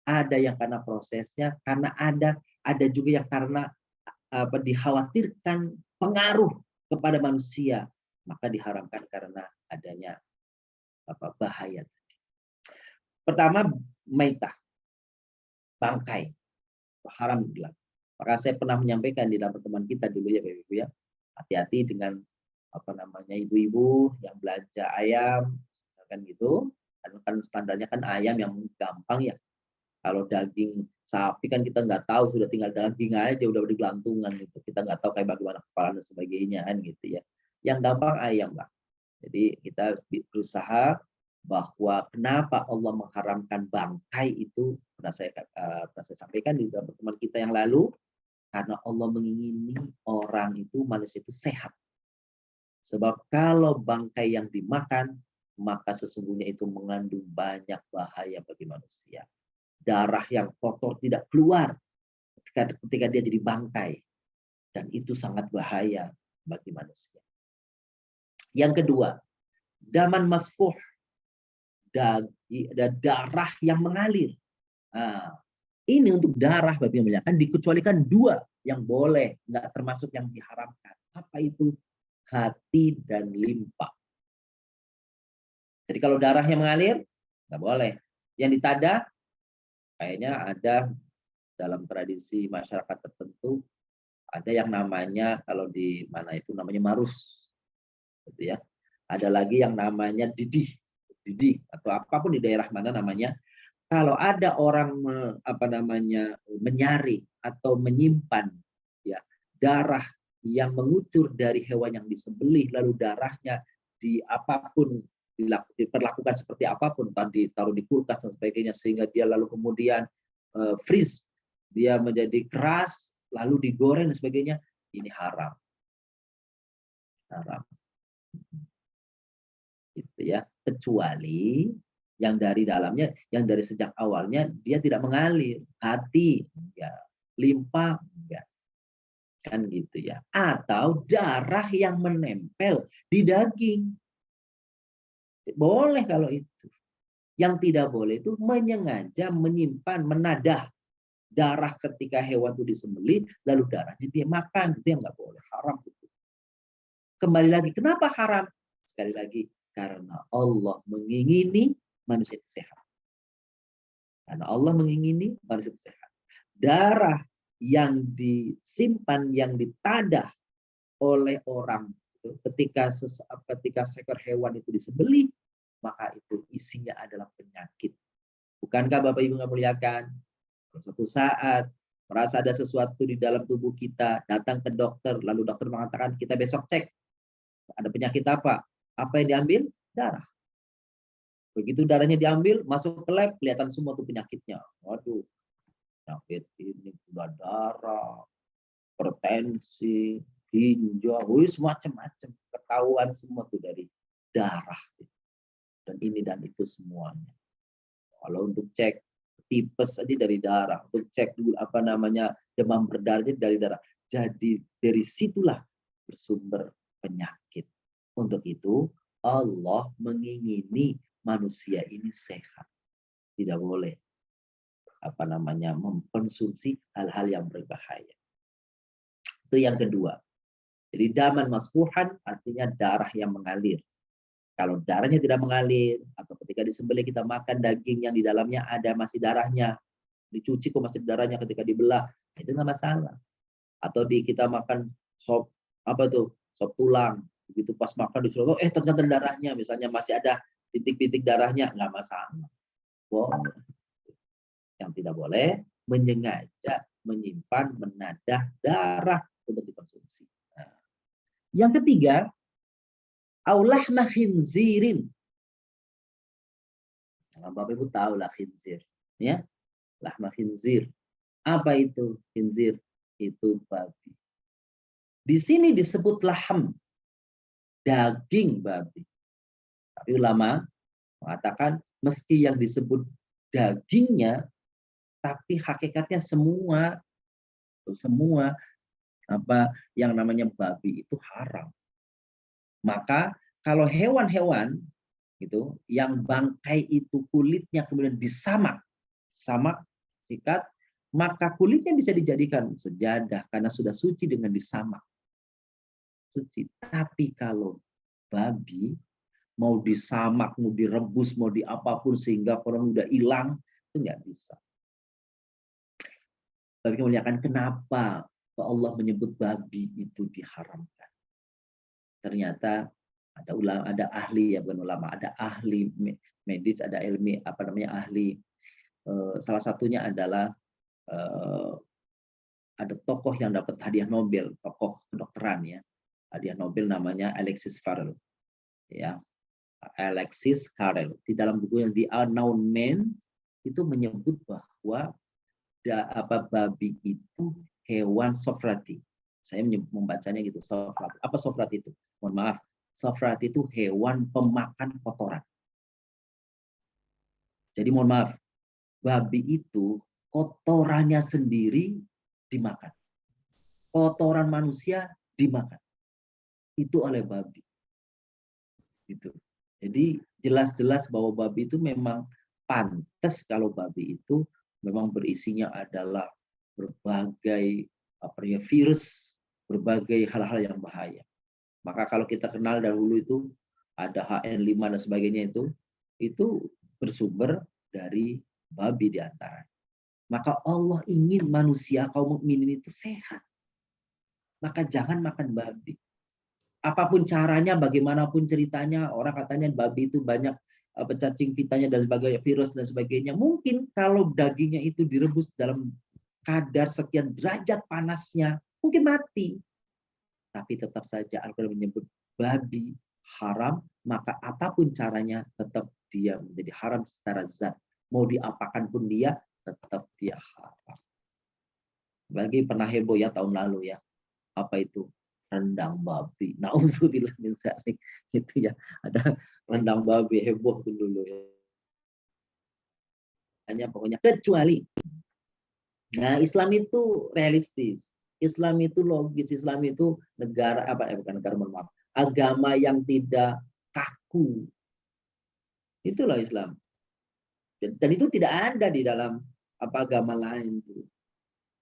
Speaker 3: ada yang karena prosesnya, karena ada juga yang karena dikhawatirkan pengaruh kepada manusia, maka diharamkan karena adanya bahaya. Pertama, maitah, bangkai, haram bilang. Maka saya pernah menyampaikan di dalam pertemuan kita dulu ya Bapak Ibu ya, hati-hati dengan apa namanya ibu-ibu yang belanja ayam, misalkan gitu, kan standarnya kan ayam yang gampang ya. Kalau daging sapi kan kita nggak tahu, sudah tinggal daging aja udah digelantungan gitu. Kita nggak tahu kayak bagaimana kepala dan sebagainya kan gitu ya. Yang gampang ayam lah. Jadi kita berusaha bahwa kenapa Allah mengharamkan bangkai itu pernah saya sampaikan di dalam pertemuan kita yang lalu, karena Allah mengingini orang itu, manusia itu sehat. Sebab kalau bangkai yang dimakan, maka sesungguhnya itu mengandung banyak bahaya bagi manusia. Darah yang kotor tidak keluar ketika dia jadi bangkai. Dan itu sangat bahaya bagi manusia. Yang kedua, daman masfuh, darah yang mengalir. Nah, ini untuk darah Bapak yang muliakan dikecualikan dua yang boleh, nggak termasuk yang diharamkan. Apa itu? Hati dan limpa. Jadi kalau darah yang mengalir, nggak boleh. Yang ditada, kayaknya ada dalam tradisi masyarakat tertentu, ada yang namanya, kalau di mana itu namanya marus. Gitu ya. Ada lagi yang namanya didih atau apapun di daerah mana namanya. Kalau ada orang menyaring atau menyimpan ya darah yang mengucur dari hewan yang disembelih, lalu darahnya di apapun diperlakukan seperti apapun, tadi taruh di kulkas dan sebagainya, sehingga dia lalu kemudian freeze, dia menjadi keras, lalu digoreng dan sebagainya, ini haram. Haram. Gitu ya, kecuali yang dari dalamnya, yang dari sejak awalnya dia tidak mengalir, hati ya, limpa ya, kan gitu ya, atau darah yang menempel di daging, boleh kalau itu. Yang tidak boleh itu menyengaja menyimpan, menadah darah ketika hewan itu disembelih, lalu darahnya dia makan, itu yang nggak boleh, haram itu. Kembali lagi, kenapa haram? Sekali lagi, karena Allah mengingini manusia itu sehat. Karena Allah mengingini manusia itu sehat. Darah yang disimpan, yang ditadah oleh orang ketika seekor hewan itu disembelih, maka itu isinya adalah penyakit. Bukankah Bapak Ibu yang muliakan? Suatu saat merasa ada sesuatu di dalam tubuh kita, datang ke dokter, lalu dokter mengatakan kita besok cek ada penyakit apa? Apa yang diambil? Darah. Begitu darahnya diambil, masuk ke lab, kelihatan semua tuh penyakitnya. Waduh, penyakit ini gula darah, hipertensi, ginjal, macam-macam. Ketahuan semua tuh dari darah. Dan ini dan itu semuanya. Kalau untuk cek tipes aja dari darah, untuk cek dulu demam berdarah dari darah. Jadi dari situlah bersumber penyakit. Untuk itu Allah mengingini manusia ini sehat. Tidak boleh mengkonsumsi hal-hal yang berbahaya. Itu yang kedua. Jadi daman masfuhan artinya darah yang mengalir. Kalau darahnya tidak mengalir, atau ketika disembelih kita makan daging yang di dalamnya ada masih darahnya, dicuci kok masih darahnya ketika dibelah, itu nggak masalah. Atau kita makan sop sop tulang, begitu pas makan disuruh, ternyata darahnya, misalnya masih ada titik-titik darahnya, nggak masalah. Boleh. Yang tidak boleh menyengaja menyimpan, menadah darah untuk dikonsumsi. Nah, yang ketiga, aulahma khinzirin. Bapak Ibu tahu lah khinzir, ya, lahma khinzir. Apa itu khinzir? Itu babi. Di sini disebut laham, daging babi. Tapi ulama mengatakan meski yang disebut dagingnya, tapi hakikatnya semua yang namanya babi itu haram. Maka kalau hewan-hewan gitu yang bangkai itu kulitnya kemudian samak, sikat, maka kulitnya bisa dijadikan sejadah karena sudah suci dengan disamak. Suci. Tapi kalau babi mau disamak, mau direbus, mau diapapun sehingga orang udah hilang, itu nggak bisa. Tapi kemuliaan kenapa Allah menyebut babi itu diharamkan? ternyata ada ulama, ada ahli, ya bukan ulama, ada ahli medis, ada ilmi ahli. Salah satunya adalah ada tokoh yang dapat hadiah Nobel, tokoh kedokteran ya, hadiah Nobel namanya Alexis Carrel, ya. Alexis Carrel di dalam buku yang The Unknown Man itu menyebut bahwa babi itu hewan sofrati. Saya membacanya gitu, sofrati. Apa sofrati itu? Mohon maaf, sofrati itu hewan pemakan kotoran. Jadi mohon maaf, babi itu kotorannya sendiri dimakan. Kotoran manusia dimakan. Itu oleh babi. Gitu. Jadi jelas-jelas bahwa babi itu memang pantas kalau babi itu memang berisinya adalah berbagai virus, berbagai hal-hal yang bahaya. Maka kalau kita kenal dahulu itu ada HN5 dan sebagainya itu bersumber dari babi di antara. Maka Allah ingin manusia kaum mukminin itu sehat. Maka jangan makan babi. Apapun caranya, bagaimanapun ceritanya, orang katanya babi itu banyak cacing pitanya dan sebagainya, virus dan sebagainya. Mungkin kalau dagingnya itu direbus dalam kadar sekian derajat panasnya, mungkin mati. Tapi tetap saja Al-Quran menyebut babi haram, maka apapun caranya tetap dia menjadi haram secara zat. Mau diapakan pun dia, tetap dia haram. Bagi pernah heboh ya tahun lalu ya. Apa itu? Rendang babi. Nauzubillah min dzalik. Itu ya, ada rendang babi heboh tuh dulu ya. Hanya pokoknya kecuali. Nah, Islam itu realistis. Islam itu logis. Islam itu negara bukan negara, mohon maaf. Agama yang tidak kaku. Itulah Islam. Dan itu tidak ada di dalam agama lain tuh.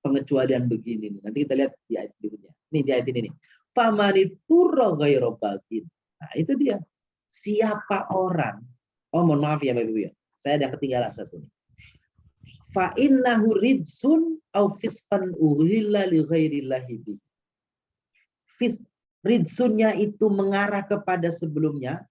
Speaker 3: Pengecualian begini nih. Nanti kita lihat di ayat berikutnya. Ini di ayat ini nih. Famaniturra ghairu bagin. Nah, itu dia. Siapa orang? Oh, mohon maaf ya Bapak Ibu ya. Saya ada yang ketinggalan satu nih. Fa innahu ridsun au fisqan uhilla li ghairillahi bi. Ridsunnya itu mengarah kepada sebelumnya,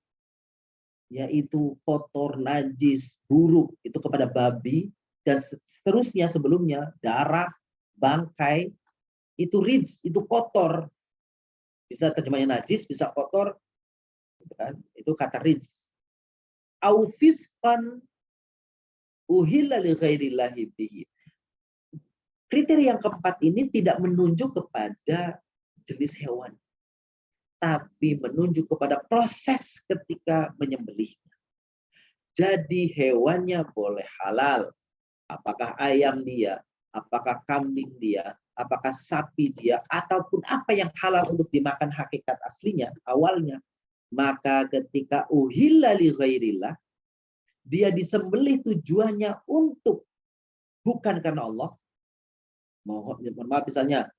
Speaker 3: yaitu kotor, najis, buruk, itu kepada babi, dan seterusnya sebelumnya, darah, bangkai, itu ridz, itu kotor. Bisa terjemahnya najis, bisa kotor, kan? Itu kata ridz. Au fisqan uhilla li ghairillahi bihi. Kriteria yang keempat ini tidak menunjuk kepada jenis hewan, tapi menunjuk kepada proses ketika menyembelihnya. Jadi hewannya boleh halal. Apakah ayam dia, apakah kambing dia, apakah sapi dia, ataupun apa yang halal untuk dimakan hakikat aslinya, awalnya. Maka ketika uhilla li ghairillah, dia disembelih tujuannya untuk, bukan karena Allah. Mohon maaf, misalnya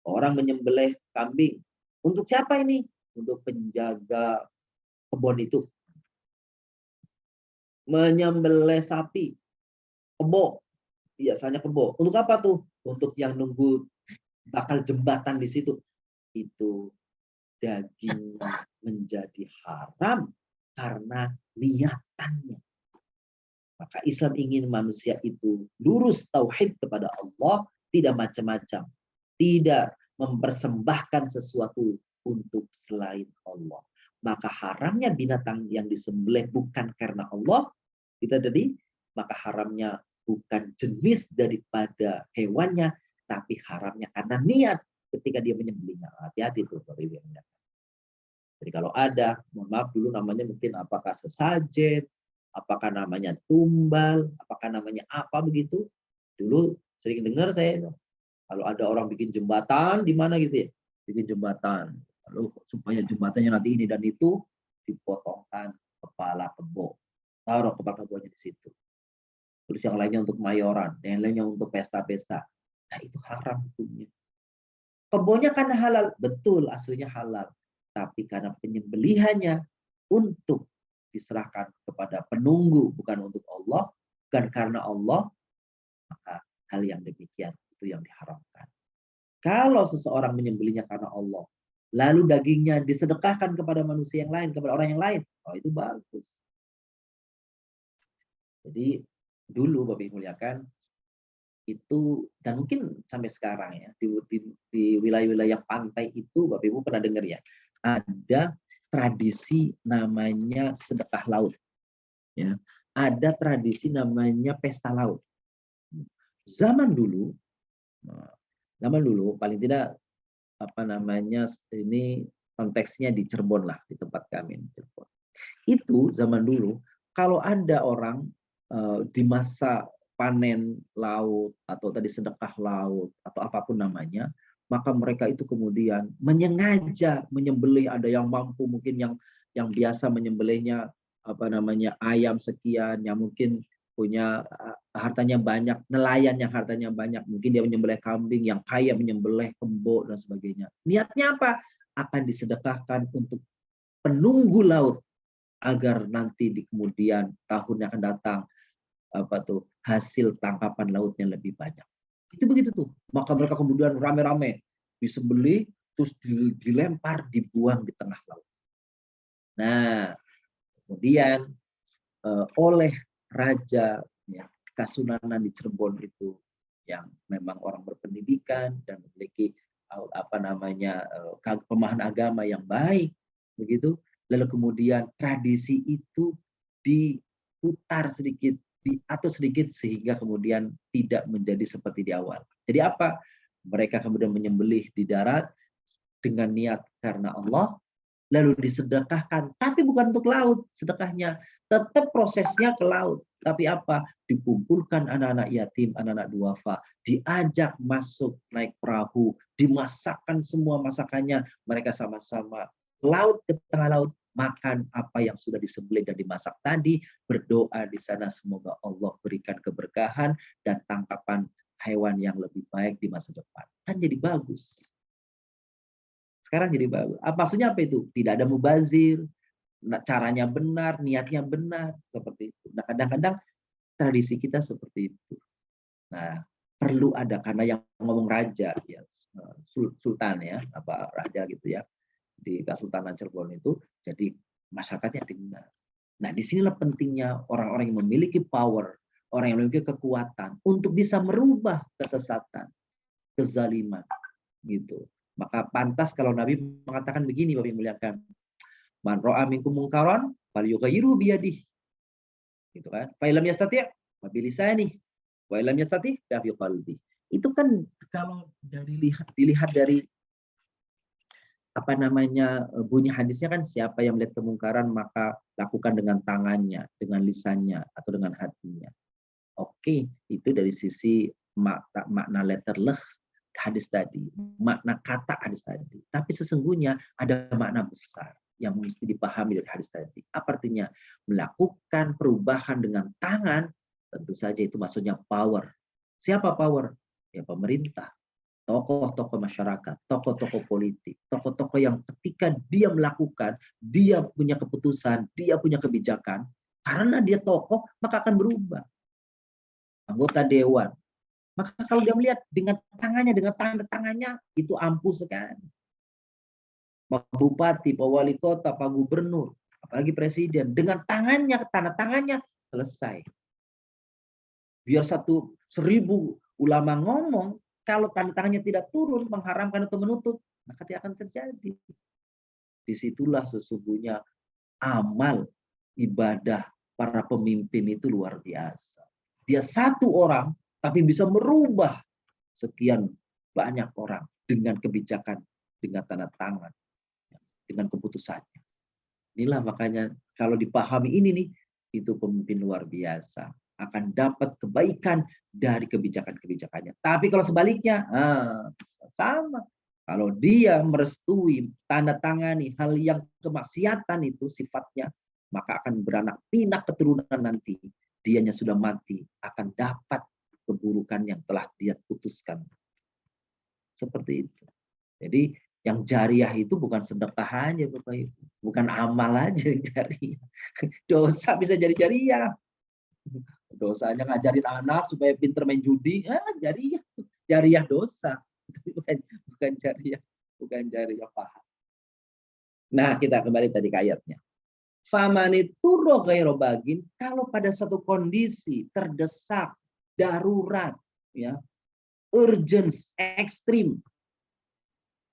Speaker 3: orang menyembelih kambing. Untuk siapa ini? Untuk penjaga kebun itu. Menyembelih sapi, kebo. Biasanya kebo. Untuk apa tuh? Untuk yang nunggu bakal jembatan di situ. Itu daging menjadi haram karena niatannya. Maka Islam ingin manusia itu lurus tauhid kepada Allah, tidak macam-macam. Tidak mempersembahkan sesuatu untuk selain Allah. Maka haramnya binatang yang disembelih bukan karena Allah, kita tadi, maka haramnya bukan jenis daripada hewannya, tapi haramnya karena niat ketika dia menyembelihnya. Hati-hati tuh. Jadi kalau ada, mohon maaf dulu namanya mungkin apakah sesajen, apakah namanya tumbal, apakah namanya apa begitu. Dulu sering dengar saya itu. Kalau ada orang bikin jembatan di mana gitu ya, bikin jembatan. Lalu supaya jembatannya nanti ini dan itu, dipotongkan kepala kebo. Taruh kepala kebonya di situ. Terus yang lainnya untuk mayoran, yang lainnya untuk pesta-pesta. Nah itu haram hukumnya. Kebonya kan halal, betul aslinya halal. Tapi karena penyembelihannya untuk diserahkan kepada penunggu, bukan untuk Allah, bukan karena Allah, maka hal yang demikian itu yang diharamkan. Kalau seseorang menyembelihnya karena Allah, lalu dagingnya disedekahkan kepada manusia yang lain, kepada orang yang lain, oh itu bagus. Jadi dulu Bapak Ibu muliakan itu, dan mungkin sampai sekarang ya di wilayah-wilayah pantai itu Bapak Ibu pernah dengar ya, ada tradisi namanya sedekah laut, ya, ada tradisi namanya pesta laut. Zaman dulu paling tidak ini konteksnya di Cirebon lah, di tempat kami di Cirebon. Itu zaman dulu kalau ada orang di masa panen laut atau tadi sedekah laut atau apapun namanya, maka mereka itu kemudian menyengaja menyembelih, ada yang mampu mungkin yang biasa menyembelihnya ayam sekian, yang mungkin punya hartanya banyak, nelayan yang hartanya banyak, mungkin dia menyembelih kambing, yang kaya menyembelih kebo dan sebagainya. Niatnya apa? Akan disedekahkan untuk penunggu laut agar nanti di kemudian tahun yang akan datang hasil tangkapan lautnya lebih banyak. Itu begitu tuh. Maka mereka kemudian rame-rame disembelih terus dilempar, dibuang di tengah laut. Nah, kemudian oleh Raja ya, Kasunanan di Cirebon itu yang memang orang berpendidikan dan memiliki pemahaman agama yang baik, begitu. Lalu kemudian tradisi itu diputar sedikit, diatur sedikit sehingga kemudian tidak menjadi seperti di awal. Jadi apa? Mereka kemudian menyembelih di darat dengan niat karena Allah, lalu disedekahkan, tapi bukan untuk laut sedekahnya, tetap prosesnya ke laut. Tapi apa? Dikumpulkan anak-anak yatim, anak-anak duafa, diajak masuk naik perahu, dimasakkan semua masakannya, mereka sama-sama laut ke tengah laut, makan apa yang sudah disembelih dan dimasak tadi, berdoa di sana semoga Allah berikan keberkahan dan tangkapan hewan yang lebih baik di masa depan. Kan jadi bagus. Sekarang jadi bagus. Maksudnya apa itu? Tidak ada mubazir, caranya benar, niatnya benar, seperti itu. Nah, kadang-kadang tradisi kita seperti itu. Nah, perlu ada, karena yang ngomong raja, ya, sultan ya, raja gitu ya, di Kesultanan Cirebon itu, jadi masyarakatnya dengar. Nah, disinilah pentingnya orang-orang yang memiliki power, orang yang memiliki kekuatan untuk bisa merubah kesesatan, kezaliman, gitu. Maka pantas kalau Nabi mengatakan begini, Bapak yang muliakan, man ra'a minkum munkaran falyughayyiru biyadihi. Gitu kan? Fa illam yastati' fa bilisanihi wa illam yastati' fa bi qalbi. Itu kan kalau dilihat dari bunyi hadisnya kan, siapa yang melihat kemungkaran maka lakukan dengan tangannya, dengan lisannya atau dengan hatinya. Oke, itu dari sisi makna letterleh hadis tadi, makna kata hadis tadi. Tapi sesungguhnya ada makna besar yang mesti dipahami dari hadis tadi. Apa artinya? Melakukan perubahan dengan tangan, tentu saja itu maksudnya power. Siapa power? Ya pemerintah, tokoh-tokoh masyarakat, tokoh-tokoh politik, tokoh-tokoh yang ketika dia melakukan, dia punya keputusan, dia punya kebijakan, karena dia tokoh, maka akan berubah. Anggota dewan, maka kalau dia melihat dengan tangannya, dengan tangannya, itu ampuh sekali. Pak Bupati, Pak Wali Kota, Pak Gubernur, apalagi Presiden, dengan tangannya, tanda tangannya, selesai. Biar 1.000 ulama ngomong, kalau tanda tangannya tidak turun, mengharamkan atau menutup, maka tidak akan terjadi. Disitulah sesungguhnya amal ibadah para pemimpin itu luar biasa. Dia satu orang, tapi bisa merubah sekian banyak orang dengan kebijakan, dengan tanda tangan, dengan keputusannya. Inilah makanya kalau dipahami ini nih, itu pemimpin luar biasa. Akan dapat kebaikan dari kebijakan-kebijakannya. Tapi kalau sebaliknya, sama. Kalau dia merestui, tanda tangani hal yang kemaksiatan itu sifatnya, maka akan beranak pinak keturunan nanti. Dianya sudah mati, akan dapat keburukan yang telah dia putuskan. Seperti itu. Jadi yang jariah itu bukan sedekah aja, Bapak Ibu. Bukan amal aja yang jariah. Dosa bisa jadi jariah. Dosanya ngajarin anak supaya pinter main judi, jariah. Jariah dosa. Bukan jariah. Bukan jariah pahala. Nah, kita kembali tadi ke ayatnya. Famaniturro ghairu bagin, kalau pada satu kondisi terdesak, darurat, ya, urgent, ekstrim,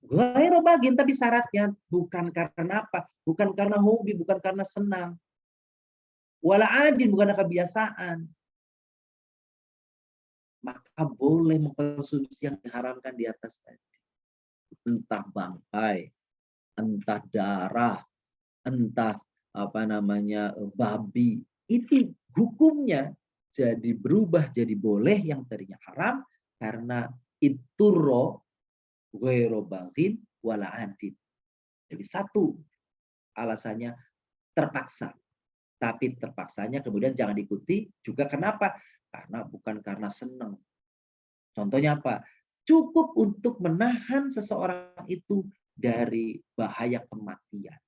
Speaker 3: ghairu bagin, tapi syaratnya bukan karena apa? Bukan karena hobi, bukan karena senang. Wala adin, bukan karena kebiasaan. Maka boleh mengkonsumsi yang diharamkan di atas tadi. Entah bangkai, entah darah, entah apa namanya babi, itu hukumnya jadi berubah jadi boleh yang tadinya haram karena iturro ghairu baghin wala adin. Jadi satu alasannya terpaksa. Tapi terpaksanya kemudian jangan diikuti juga kenapa? Karena bukan karena senang. Contohnya apa? Cukup untuk menahan seseorang itu dari bahaya kematian.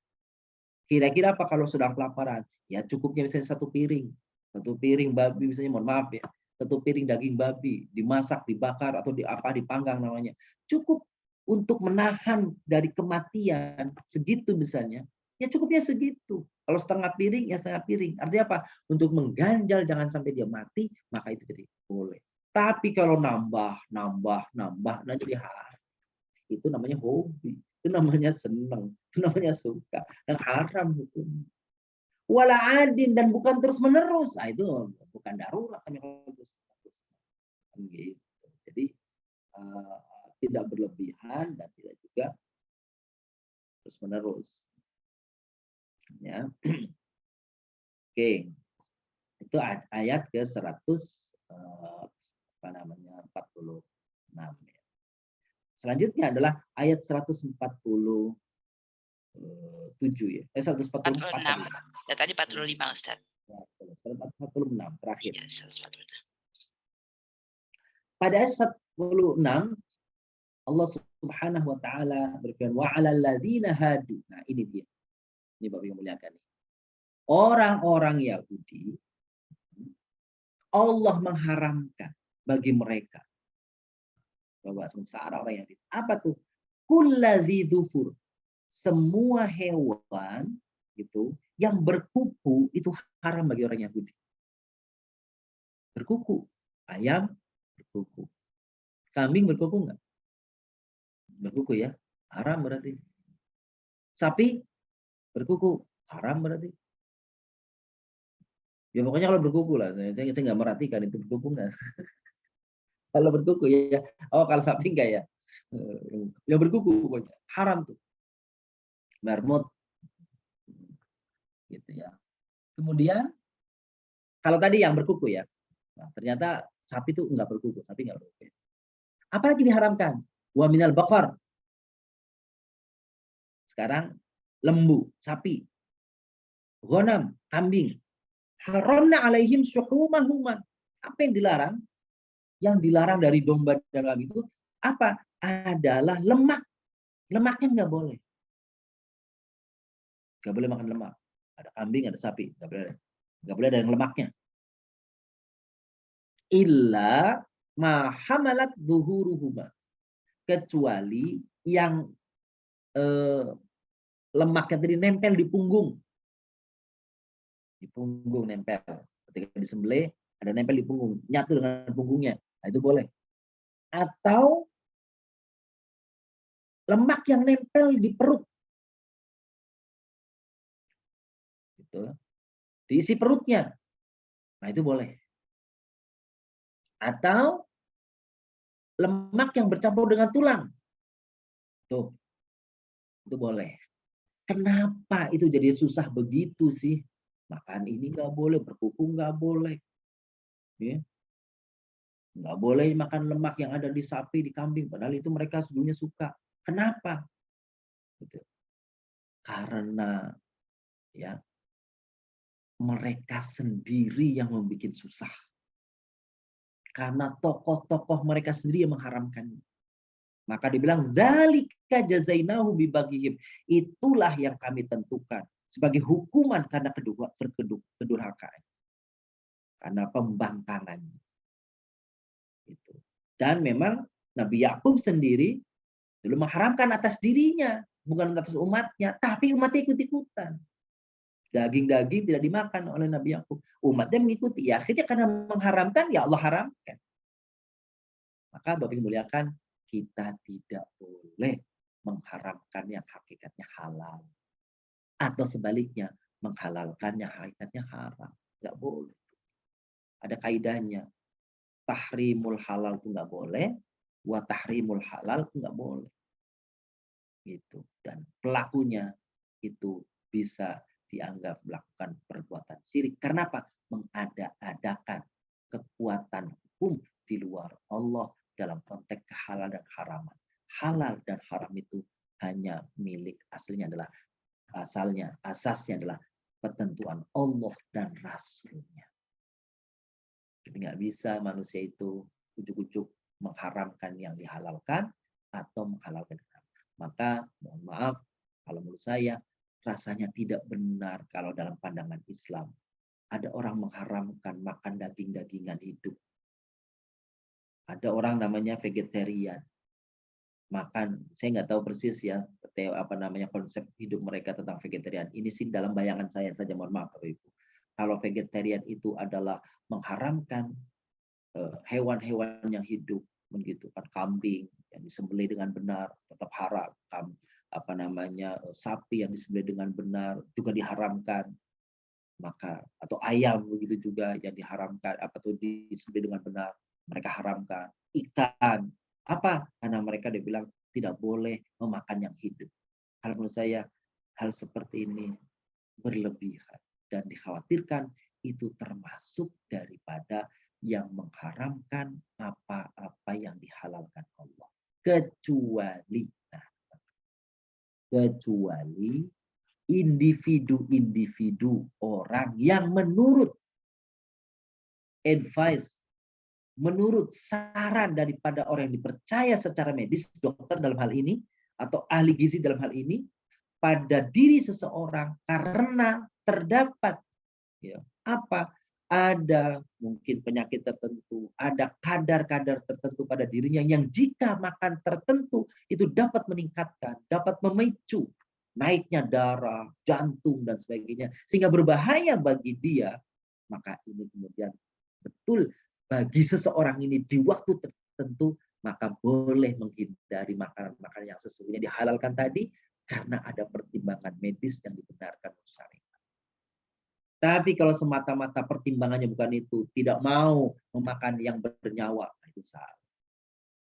Speaker 3: Kira-kira apa kalau sedang kelaparan? Ya cukupnya misalnya satu piring. Satu piring babi misalnya, mohon maaf ya. Satu piring daging babi dimasak, dibakar atau dipanggang namanya. Cukup untuk menahan dari kematian segitu misalnya. Ya cukupnya segitu. Kalau setengah piring ya setengah piring. Artinya apa? Untuk mengganjal jangan sampai dia mati, maka itu jadi boleh. Tapi kalau nambah, nah jadi haram. Itu namanya hobi. Itu namanya senang. Itu namanya suka. Dan haram itu. Wala adin, dan bukan terus menerus. Nah, itu bukan darurat. Gitu. Jadi tidak berlebihan dan tidak juga terus menerus. Ya. Oke. Itu ayat ke 46. Selanjutnya adalah ayat 147 ya. 144
Speaker 1: 46. Ya, tadi 45 Ustaz.
Speaker 3: 146 terakhir.
Speaker 1: Ya, 146.
Speaker 3: Pada ayat 146 Allah Subhanahu wa taala berfirman wa 'alal ladzina hadu. Nah, ini dia. Ini Bapak yang muliakan. Orang-orang Yahudi Allah mengharamkan bagi mereka. Bahwa sengsara orang Yahudi. Apa tuh? Kulladzi dzufur. Semua hewan gitu yang berkuku itu haram bagi orang Yahudi. Berkuku. Ayam berkuku. Kambing berkuku enggak? Berkuku ya. Haram berarti. Sapi berkuku. Haram berarti. Ya pokoknya kalau berkuku lah. Saya nggak merhatikan itu berkuku enggak. Kalau berkuku ya. Oh kalau sapi enggak ya. Ya berkuku pokoknya. Haram tuh. Marmut. Gitu ya. Kemudian kalau tadi yang berkuku ya. Nah, ternyata sapi itu enggak berkuku. Sapi enggak berkuku. Apa lagi diharamkan? Wa minal baqar. Sekarang lembu, sapi. Ghanam, kambing. Haramna alaihim syuhumahuma. Apa yang dilarang? Yang dilarang dari domba dan kambing itu apa? Adalah lemak. Lemaknya nggak boleh. Nggak boleh makan lemak. Ada kambing, ada sapi. Nggak boleh. Nggak boleh ada yang lemaknya. Illa ma hamalat zuhuruhuma. Kecuali yang lemaknya tadi nempel di punggung. Di punggung nempel. Ketika disembelih ada nempel di punggung, nyatu dengan punggungnya. Nah, itu boleh. Atau lemak yang nempel di perut. Gitu. Diisi perutnya. Nah, itu boleh. Atau lemak yang bercampur dengan tulang. Tuh. Itu boleh. Kenapa itu jadi susah begitu sih? Makan ini nggak boleh, berkuku nggak boleh. Ya. Nggak boleh makan lemak yang ada di sapi, di kambing. Padahal itu mereka sebelumnya suka. Kenapa? Gitu. Karena ya mereka sendiri yang membuat susah. Karena tokoh-tokoh mereka sendiri yang mengharamkannya. Maka dibilang dzalika jazainahu bibagihim. Itulah yang kami tentukan sebagai hukuman karena kedurhakaan. Karena pembangkangan. Gitu. Dan memang Nabi Yakub sendiri dulu mengharamkan atas dirinya. bukan atas umatnya, tapi umatnya ikut-ikutan. Daging-daging tidak dimakan oleh Nabi Yakub. Umatnya mengikuti. Ya, akhirnya karena mengharamkan, ya Allah haramkan. Maka Bapak Ibu muliakan, kita tidak boleh mengharamkan yang hakikatnya halal. Atau sebaliknya, menghalalkan yang hakikatnya haram. Nggak boleh. Ada kaidahnya. Tahrimul halal itu nggak boleh. Wa tahrimul halal itu nggak boleh. Gitu. Dan pelakunya itu bisa dianggap melakukan perbuatan syirik. Karena apa? Mengada-adakan kekuatan hukum di luar Allah dalam konteks kehalal dan haraman. Halal dan haram itu hanya milik asasnya adalah ketentuan Allah dan Rasulnya. Jadi nggak bisa manusia itu ujuk-ujuk mengharamkan yang dihalalkan atau menghalalkan. Maka mohon maaf kalau menurut saya rasanya tidak benar kalau dalam pandangan Islam ada orang mengharamkan makan daging-dagingan hidup. Ada orang namanya vegetarian. Makan, saya nggak tahu persis ya konsep hidup mereka tentang vegetarian. Ini sih dalam bayangan saya saja, mohon maaf Bapak Ibu. Kalau vegetarian itu adalah mengharamkan hewan-hewan yang hidup, begitu kan, kambing yang disembelih dengan benar tetap haram, sapi yang disembelih dengan benar juga diharamkan, maka atau ayam begitu juga yang diharamkan disembelih dengan benar mereka haramkan, ikan karena mereka dibilang tidak boleh memakan yang hidup. Kalau menurut saya hal seperti ini berlebihan dan dikhawatirkan itu termasuk daripada yang mengharamkan apa-apa yang dihalalkan Allah. Kecuali individu-individu orang yang menurut advice, menurut saran daripada orang yang dipercaya secara medis, dokter dalam hal ini, atau ahli gizi dalam hal ini, pada diri seseorang karena terdapat ada mungkin penyakit tertentu, ada kadar-kadar tertentu pada dirinya yang jika makan tertentu itu dapat meningkatkan, dapat memicu naiknya darah, jantung dan sebagainya, sehingga berbahaya bagi dia, maka ini kemudian betul bagi seseorang ini di waktu tertentu maka boleh menghindari makanan-makanan yang sesungguhnya dihalalkan tadi karena ada pertimbangan medis yang dibenarkan syariat. Tapi kalau semata-mata pertimbangannya bukan itu, tidak mau memakan yang bernyawa, itu salah.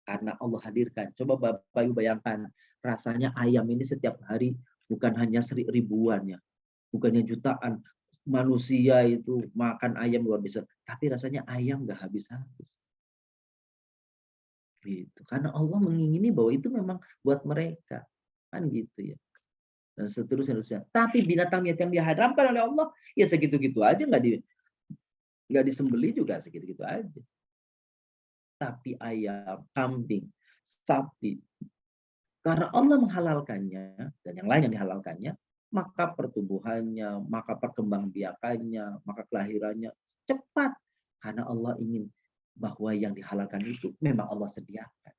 Speaker 3: Karena Allah hadirkan. Coba Bapak Ibu bayangkan, rasanya ayam ini setiap hari bukan hanya ribuan ya, bukannya jutaan manusia itu makan ayam luar biasa, tapi rasanya ayam nggak habis-habis. Gitu. Karena Allah mengingini bahwa itu memang buat mereka, kan gitu ya. Dan seterusnya. Tapi binatang yang diharamkan oleh Allah ya segitu-gitu aja, nggak disembeli juga segitu-gitu aja. Tapi ayam, kambing, sapi, karena Allah menghalalkannya dan yang lain yang dihalalkannya, maka pertumbuhannya, maka perkembangbiakannya, maka kelahirannya cepat karena Allah ingin bahwa yang dihalalkan itu memang Allah sediakan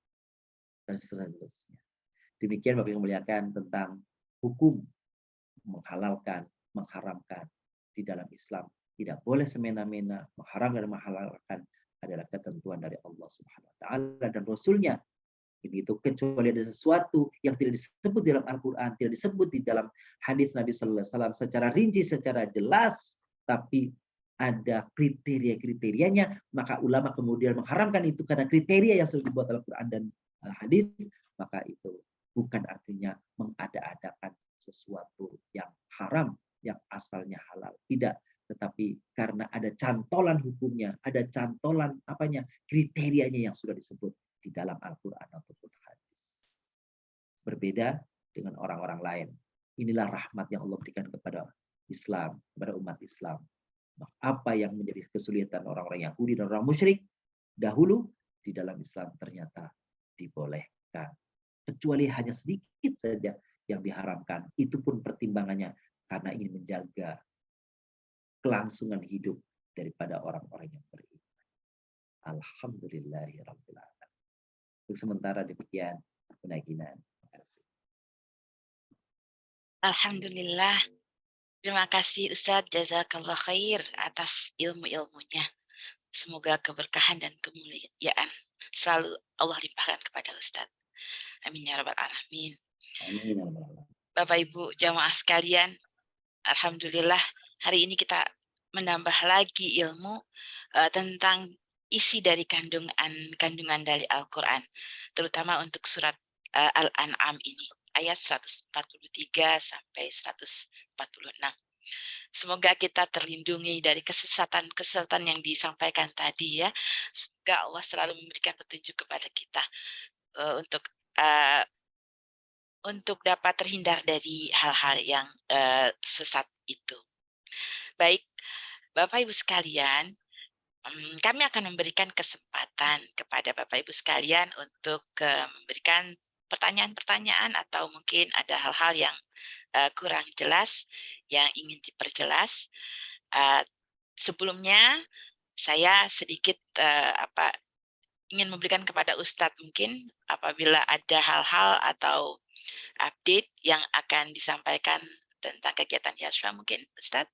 Speaker 3: dan seterusnya. Demikian Bapak yang muliakan tentang hukum menghalalkan, mengharamkan di dalam Islam. Tidak boleh semena-mena. Mengharamkan dan menghalalkan adalah ketentuan dari Allah Subhanahu wa taala dan Rasulnya. Begitu, kecuali ada sesuatu yang tidak disebut dalam Al-Quran, tidak disebut di dalam hadis Nabi Sallallahu Alaihi Wasallam secara rinci, secara jelas, tapi ada kriteria-kriterianya, maka ulama kemudian mengharamkan itu karena kriteria yang sudah dibuat Al-Quran dan hadis, maka itu bukan artinya mengada-adakan sesuatu yang haram, yang asalnya halal. Tidak, tetapi karena ada cantolan hukumnya, ada cantolan kriterianya yang sudah disebut di dalam Al-Quran ataupun hadis. Berbeda dengan orang-orang lain. Inilah rahmat yang Allah berikan kepada Islam, kepada umat Islam. Apa yang menjadi kesulitan orang-orang Yahudi dan orang musyrik dahulu, di dalam Islam ternyata dibolehkan. Kecuali hanya sedikit saja yang diharamkan. Itu pun pertimbangannya karena ingin menjaga kelangsungan hidup daripada orang-orang yang beriman. Alhamdulillahirabbil alamin. Untuk sementara demikian penaginan. Terima kasih.
Speaker 1: Alhamdulillah. Terima kasih Ustadz, jazakallah khair atas ilmu-ilmunya. Semoga keberkahan dan kemuliaan selalu Allah limpahkan kepada Ustadz. Amin ya rabbal alamin.
Speaker 3: Amin. Ya Rabbal Alamin.
Speaker 1: Bapak Ibu jamaah sekalian, alhamdulillah hari ini kita menambah lagi ilmu tentang isi dari kandungan dari Al-Qur'an, terutama untuk surat Al-An'am ini, ayat 143 sampai 146. Semoga kita terlindungi dari kesesatan-kesesatan yang disampaikan tadi ya. Semoga Allah selalu memberikan petunjuk kepada kita untuk dapat terhindar dari hal-hal yang sesat itu. Baik, Bapak Ibu sekalian, kami akan memberikan kesempatan kepada Bapak Ibu sekalian untuk memberikan pertanyaan-pertanyaan atau mungkin ada hal-hal yang kurang jelas yang ingin diperjelas. Sebelumnya saya sedikit ingin memberikan kepada Ustadz mungkin apabila ada hal-hal atau update yang akan disampaikan tentang kegiatan Yashfa mungkin Ustadz.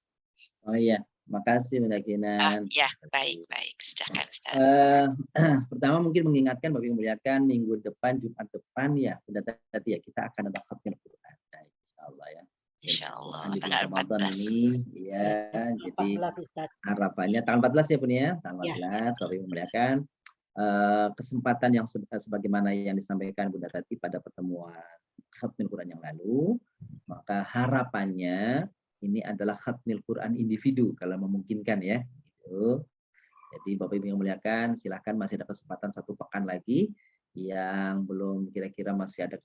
Speaker 3: Oh iya, makasih Bunda Kinan.
Speaker 1: Ya, baik. Silakan Ustadz.
Speaker 3: Pertama mungkin mengingatkan Bapak Ibu muliakan minggu depan Jumat depan ya, Bunda tadi ya kita akan ada khatmil Quran. Nah, insyaallah ya.
Speaker 1: Insyaallah
Speaker 3: Di bulan
Speaker 1: tanggal
Speaker 3: Ramadan
Speaker 1: 14.
Speaker 3: ini ya, jadi
Speaker 4: 14 Ustaz.
Speaker 3: harapannya tanggal 14 ya Bun ya, tanggal
Speaker 4: Ya.
Speaker 3: 14 Bapak Ibu muliakan kesempatan yang sebagaimana yang disampaikan Bunda tadi pada pertemuan khatmil Quran yang lalu, maka harapannya ini adalah khatmil Quran individu kalau memungkinkan ya. Gitu. Jadi Bapak Ibu yang muliakan, silahkan masih ada kesempatan 1 pekan lagi yang belum kira-kira masih ada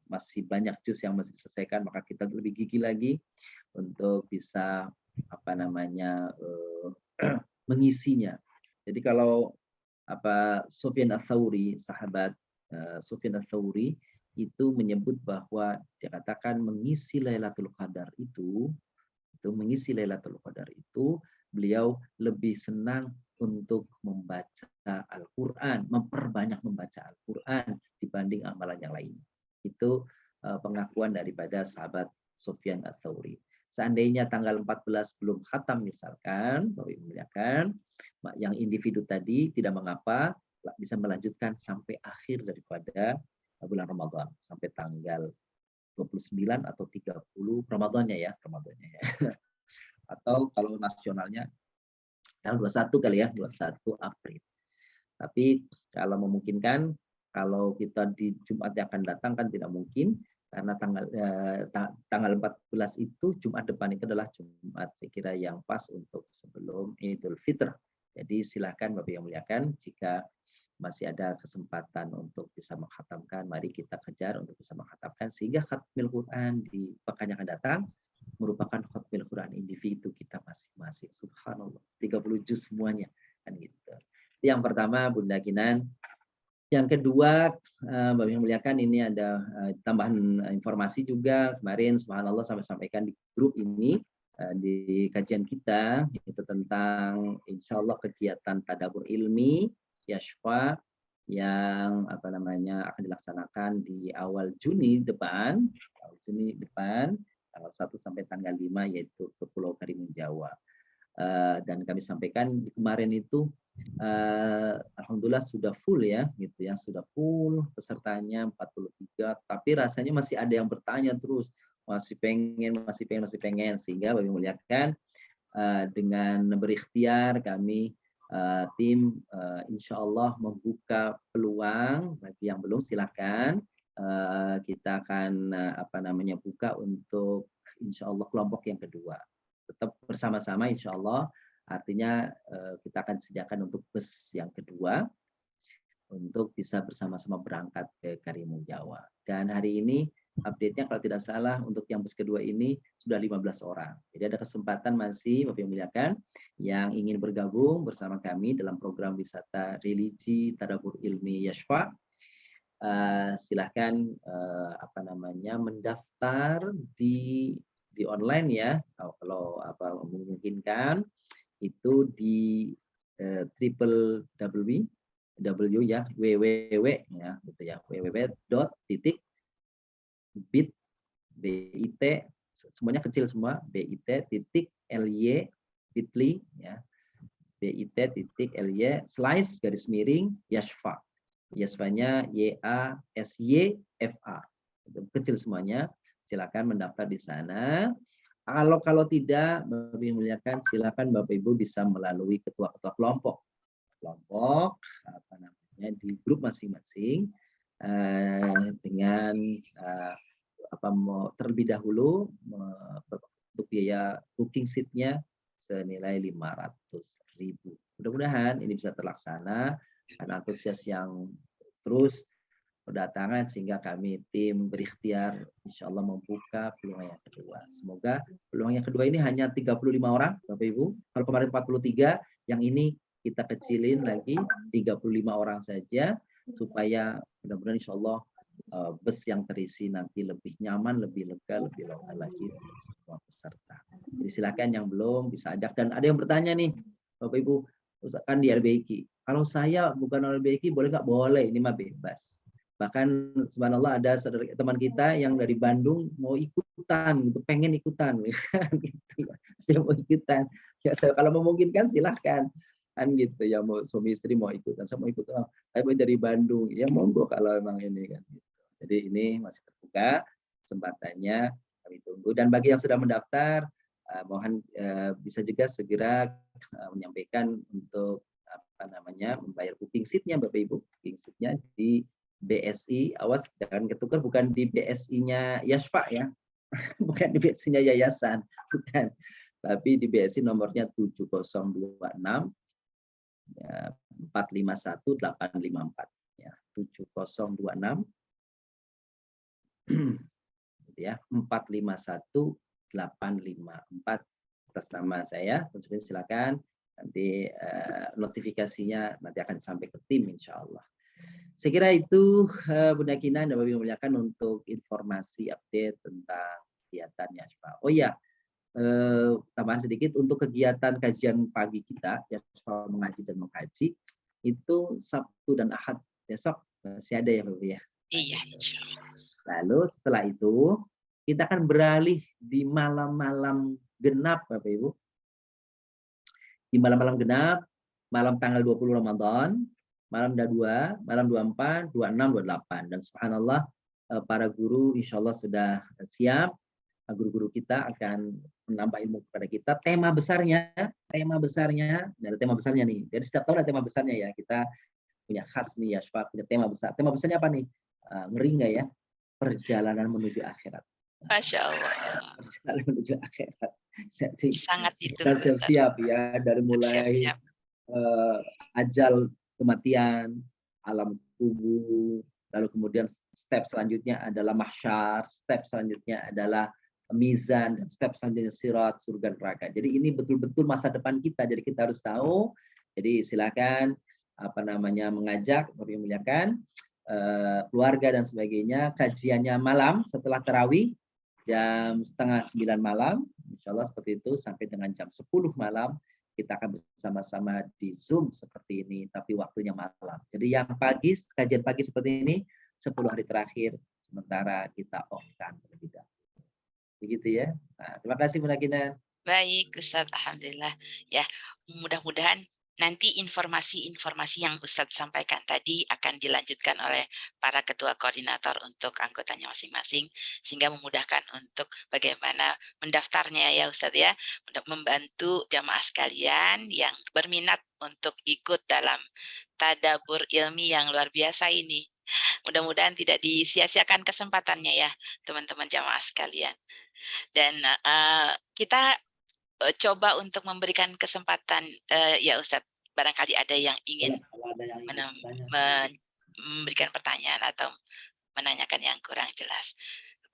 Speaker 3: masih banyak juz yang masih diselesaikan, maka kita lebih gigih lagi untuk bisa mengisinya. Jadi kalau Sufyan Ats-Tsauri, sahabat Sufyan Ats-Tsauri itu menyebut bahwa dia katakan mengisi Lailatul Qadar itu beliau lebih senang untuk membaca Al-Quran, memperbanyak membaca Al-Quran dibanding amalan yang lain. Itu pengakuan daripada sahabat Sufyan Ats-Tsauri. Seandainya tanggal 14 belum khatam misalkan, Bapak Ibu muliakan, yang individu tadi tidak mengapa, bisa melanjutkan sampai akhir daripada bulan Ramadan, sampai tanggal 29 atau 30 Ramadannya ya. Atau kalau nasionalnya tanggal 21 kali ya, 21 April. Tapi kalau memungkinkan, kalau kita di Jumat yang akan datang kan tidak mungkin, karena tanggal 14 itu Jumat depan itu adalah Jumat saya kira yang pas untuk sebelum Idul Fitr. Jadi silakan Bapak yang muliakan, jika masih ada kesempatan untuk bisa mengkhatamkan, mari kita kejar untuk bisa mengkhatamkan sehingga khatmil Quran di pekan yang akan datang merupakan khatmil Quran individu kita masing-masing. Subhanallah, 30 juz semuanya kan gitu. Yang pertama Bunda Kinan. Yang kedua, Bapak yang muliakan, ini ada tambahan informasi juga kemarin subhanallah sampai sampaikan di grup ini di kajian kita itu tentang insyaallah kegiatan tadabbur ilmi Yashfa yang akan dilaksanakan di awal Juni depan, tanggal 1 sampai tanggal 5 yaitu ke Pulau Karimun Jawa. Dan kami sampaikan kemarin itu alhamdulillah sudah full ya gitu ya, sudah full pesertanya 43, tapi rasanya masih ada yang bertanya terus, masih pengen sehingga Bapak muliakan dengan berikhtiar kami tim insya Allah membuka peluang bagi yang belum silakan kita akan buka untuk insya Allah kelompok yang kedua tetap bersama-sama insya Allah, artinya kita akan sediakan untuk bus yang kedua untuk bisa bersama-sama berangkat ke Karimun Jawa. Dan hari ini update-nya kalau tidak salah untuk yang bus kedua ini sudah 15 orang. Jadi ada kesempatan masih Bapak yang muliakan yang ingin bergabung bersama kami dalam program wisata religi tadabbur ilmi Yashfa. Silahkan mendaftar di online ya, kalau memungkinkan itu di www ya www ya gitu ya www.bit BIT, semuanya kecil semua, BIT.ly bit.ly ya, BIT.ly /yashfa. Yashfanya YASYFA. Kecil semuanya. Silakan mendaftar di sana. Kalau tidak, Bapak Ibu muliakan, silakan Bapak Ibu bisa melalui ketua-ketua kelompok apa namanya di grup masing-masing dengan terlebih dahulu untuk biaya booking seatnya senilai 500.000. Mudah-mudahan ini bisa terlaksana dan antusias yang terus berdatangan sehingga kami tim berikhtiar insya Allah membuka peluang yang kedua. Semoga peluang yang kedua ini hanya 35 orang Bapak Ibu. Kalau kemarin 43, yang ini kita kecilin lagi 35 orang saja supaya mudah-mudahan insya Allah bus yang terisi nanti lebih nyaman, lebih lega, lebih lega lagi semua peserta. Jadi silakan yang belum bisa ajak. Dan ada yang bertanya nih Bapak Ibu, kan di LBIK. Kalau saya bukan LBIK boleh nggak? Boleh, ini mah bebas. Bahkan subhanallah ada saudara teman kita yang dari Bandung mau ikutan, gitu, pengen ikutan, gitu. Dia mau ikutan. Ya, kalau memungkinkan silahkan, kan gitu. Ya mau suami istri mau ikutan, saya mau ikutan. Saya dari Bandung, ya monggo kalau emang ini kan. Gitu. Jadi ini masih terbuka kesempatannya, kami tunggu. Dan bagi yang sudah mendaftar, mohon bisa juga segera menyampaikan untuk apa namanya membayar booking seatnya Bapak Ibu, booking seatnya di BSI, awas jangan ketukar, bukan di BSI-nya Yashfa ya, bukan di BSI-nya yayasan, bukan, tapi di BSI nomornya 7026 ya, 451854 ya, 7026 ya 451854 atas nama saya. Silakan nanti notifikasinya nanti akan sampai ke tim insya Allah. Saya kira itu Bunda Kinan dan Bapak Ibu muliakan untuk informasi update tentang kegiatan Yashfa. Oh iya, tambahan sedikit untuk kegiatan kajian pagi kita, Yashfa mengaji dan mengkaji, itu Sabtu dan Ahad besok masih ada ya Bapak ya.
Speaker 1: Iya.
Speaker 3: Lalu setelah itu kita akan beralih di malam-malam genap Bapak Ibu. Di malam-malam genap, malam tanggal 20 Ramadan, malam 22, malam 24, 26, 28. Dan subhanallah para guru insya Allah sudah siap. Guru-guru kita akan menambah ilmu kepada kita. Tema besarnya nih. Jadi setiap tahun ada tema besarnya ya. Kita punya khas nih Yashfa, punya tema besar. Tema besarnya apa nih? Ngeri nggak ya? Perjalanan menuju akhirat.
Speaker 1: Masya Allah.
Speaker 3: Perjalanan menuju akhirat. Jadi
Speaker 1: sangat itu
Speaker 3: kita siap-siap ya dari mulai ajal kematian, alam kubur, lalu kemudian step selanjutnya adalah mahsyar, step selanjutnya adalah mizan, dan step selanjutnya sirat, surga neraka. Jadi ini betul-betul masa depan kita. Jadi kita harus tahu. Jadi silakan mengajak, memuliakan keluarga dan sebagainya. Kajiannya malam setelah tarawih jam 8:30 malam, insya Allah seperti itu sampai dengan jam 10 malam. Kita akan bersama-sama di Zoom seperti ini, tapi waktunya malam. Jadi yang pagi, kajian pagi seperti ini, 10 hari terakhir, sementara kita off-kan terlebih dahulu. Begitu ya. Nah, terima kasih Bunda Kinan.
Speaker 1: Baik, Ustadz. Alhamdulillah. Ya, mudah-mudahan nanti informasi-informasi yang Ustadz sampaikan tadi akan dilanjutkan oleh para ketua koordinator untuk anggotanya masing-masing, sehingga memudahkan untuk bagaimana mendaftarnya ya Ustadz ya, untuk membantu jamaah sekalian yang berminat untuk ikut dalam tadabur ilmi yang luar biasa ini. Mudah-mudahan tidak disia-siakan kesempatannya ya teman-teman jamaah sekalian. Dan kita coba untuk memberikan kesempatan ya Ustadz, barangkali ada yang ingin memberikan pertanyaan atau menanyakan yang kurang jelas.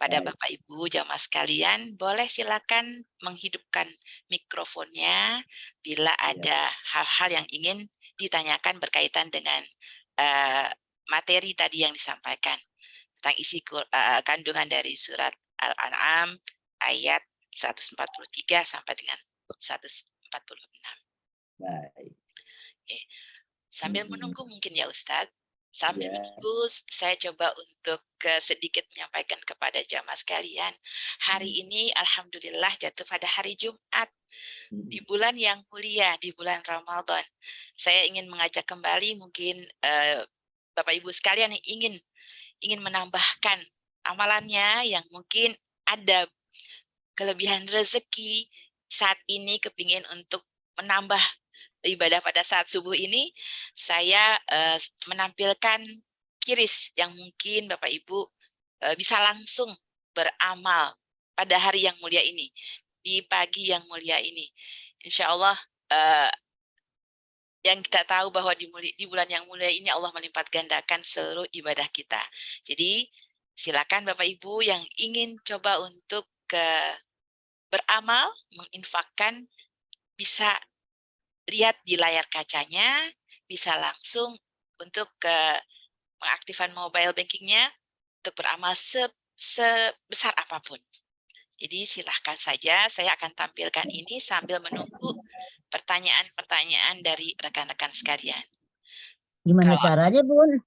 Speaker 1: Pada Bapak Ibu jamaah sekalian, boleh silakan menghidupkan mikrofonnya bila ada hal-hal yang ingin ditanyakan berkaitan dengan materi tadi yang disampaikan tentang isi kandungan dari surat Al-An'am ayat 143 sampai dengan 146.
Speaker 3: Baik.
Speaker 1: Sambil menunggu mungkin ya Ustadz, Sambil
Speaker 3: Ya.
Speaker 1: menunggu, saya coba untuk sedikit menyampaikan kepada jamaah sekalian. Hari ini alhamdulillah jatuh pada hari Jumat di bulan yang mulia, di bulan Ramadan. Saya ingin mengajak kembali mungkin Bapak Ibu sekalian yang ingin menambahkan amalannya yang mungkin ada kelebihan rezeki saat ini, kepingin untuk menambah ibadah pada saat subuh ini, saya menampilkan kiris yang mungkin Bapak Ibu bisa langsung beramal pada hari yang mulia ini, di pagi yang mulia ini. Insya Allah yang kita tahu bahwa di bulan yang mulia ini Allah melipat gandakan seluruh ibadah kita. Jadi silakan Bapak Ibu yang ingin coba untuk beramal, menginfakkan, bisa lihat di layar kacanya, bisa langsung untuk mengaktifkan mobile bankingnya untuk beramal sebesar apapun. Jadi silahkan saja, saya akan tampilkan ini sambil menunggu pertanyaan-pertanyaan dari rekan-rekan sekalian.
Speaker 4: Gimana caranya, Bun?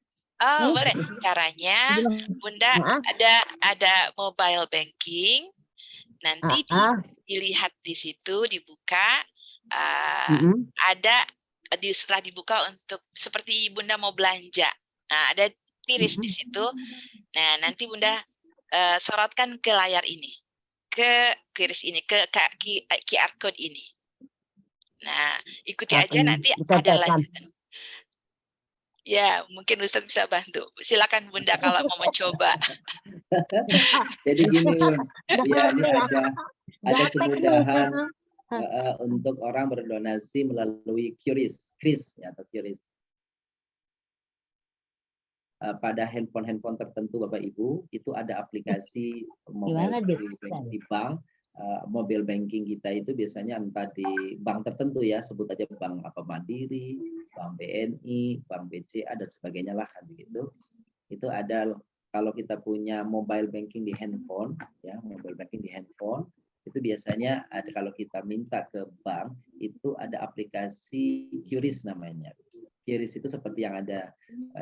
Speaker 1: Oh, boleh. Caranya, Bunda ada mobile banking. Nanti dilihat di situ, dibuka. Ada setelah dibuka untuk seperti Bunda mau belanja. Nah, ada tiris di situ. Nah, nanti Bunda sorotkan ke layar ini, ke kiris ini, ke QR code ini. Nah, ikuti aja nanti ada lanjutan. Ya, mungkin Ustadz bisa bantu. Silakan Bunda kalau mau mencoba.
Speaker 3: Jadi gini, Bun. Ya, ini ada kemudahan untuk orang berdonasi melalui QRIS ya, atau QRIS. Pada handphone tertentu Bapak Ibu itu ada aplikasi mobile di bank. Mobile banking kita itu biasanya entah di bank tertentu ya, sebut aja bank apa Mandiri, bank BNI, bank BCA dan sebagainya lah kan begitu. Itu ada kalau kita punya mobile banking di handphone ya, mobile banking di handphone itu biasanya ada kalau kita minta ke bank itu ada aplikasi QRIS namanya. QRIS itu seperti yang ada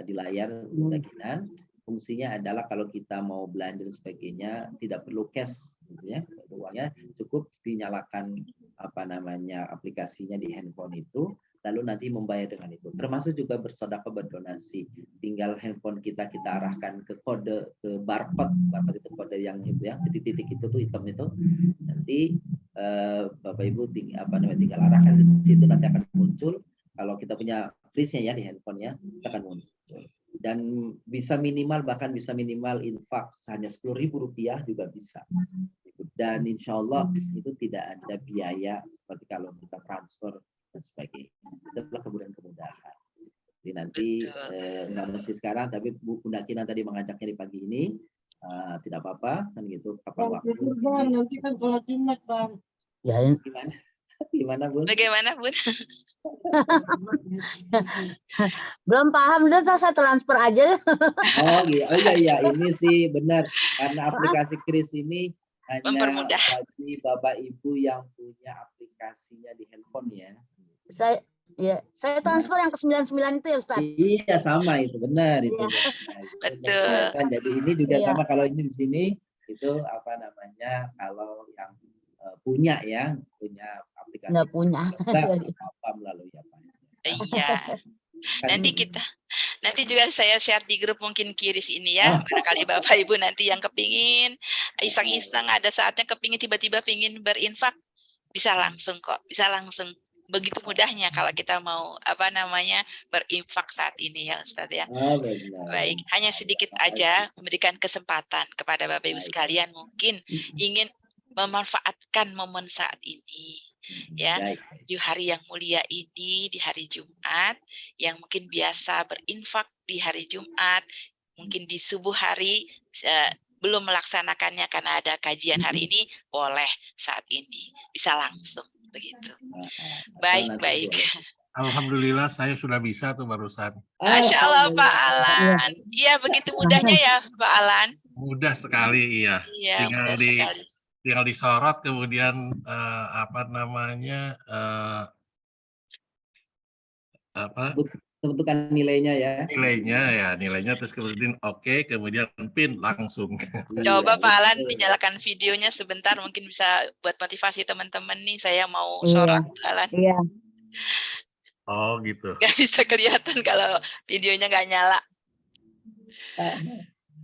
Speaker 3: di layar bagian. Fungsinya adalah kalau kita mau belanja dan sebagainya tidak perlu cash gitu ya. Uangnya cukup dinyalakan aplikasinya di handphone itu, lalu nanti membayar dengan itu. Termasuk juga bersedekah berdonasi. Tinggal handphone kita arahkan ke kode, ke barcode itu kode yang itu ya, titik-titik itu tuh hitam itu. Nanti Bapak Ibu tinggal arahkan ke situ, nanti akan muncul. Kalau kita punya krisnya ya di handphonenya, akan muncul. Dan bisa minimal infak hanya Rp10.000 juga bisa. Dan insya Allah itu tidak ada biaya seperti kalau kita transfer dan sebagainya. Itulah kemudahan-kemudahan. Jadi nanti nggak mesti sekarang, tapi Bunda Kinan tadi mengajaknya di pagi ini, tidak apa-apa kan gitu. Kapan waktu?
Speaker 4: Nanti kan sholat Jumat, Bang. Ya,
Speaker 3: gimana Bun?
Speaker 1: Bagaimana Bun?
Speaker 4: Belum paham, udah saya transfer aja.
Speaker 3: Oh iya, ini sih benar karena aplikasi QRIS ini hanya bagi Bapak Ibu yang punya aplikasinya di handphone ya.
Speaker 4: Saya transfer yang ke 99 itu ya Ustaz.
Speaker 3: Iya sama itu benar itu.
Speaker 1: Betul.
Speaker 3: Jadi ini juga sama kalau ini di sini itu kalau yang punya aplikasi.
Speaker 4: Nggak punya.
Speaker 3: Apa melalui apa?
Speaker 1: Iya. Nanti juga saya share di grup mungkin QRIS ini ya. Barangkali Bapak Ibu nanti yang kepingin iseng-iseng ada saatnya kepingin tiba-tiba pingin berinfak, bisa langsung kok. Bisa langsung. Begitu mudahnya kalau kita mau berinfak saat ini ya Ustaz ya. Baik, hanya sedikit aja memberikan kesempatan kepada Bapak Ibu sekalian mungkin ingin memanfaatkan momen saat ini. Ya, di hari yang mulia ini, di hari Jumat, yang mungkin biasa berinfak di hari Jumat, mungkin di subuh hari belum melaksanakannya karena ada kajian hari ini, boleh saat ini bisa langsung begitu. Baik.
Speaker 5: Alhamdulillah saya sudah bisa tuh barusan.
Speaker 1: Masya Allah Pak Alan. Iya begitu mudahnya ya Pak Alan.
Speaker 5: Mudah sekali iya. Tinggal disorot kemudian
Speaker 3: tentukan nilainya ya.
Speaker 5: Nilainya terus kemudian oke, kemudian pin langsung.
Speaker 1: Coba
Speaker 3: Iya,
Speaker 1: Pak Alan
Speaker 3: betul.
Speaker 1: dinyalakan videonya sebentar, mungkin bisa buat motivasi teman-teman nih. Saya mau
Speaker 4: Iya,
Speaker 1: sholat Pak Alan.
Speaker 4: iya.
Speaker 5: Oh gitu.
Speaker 1: Nggak bisa kelihatan kalau videonya nggak nyala.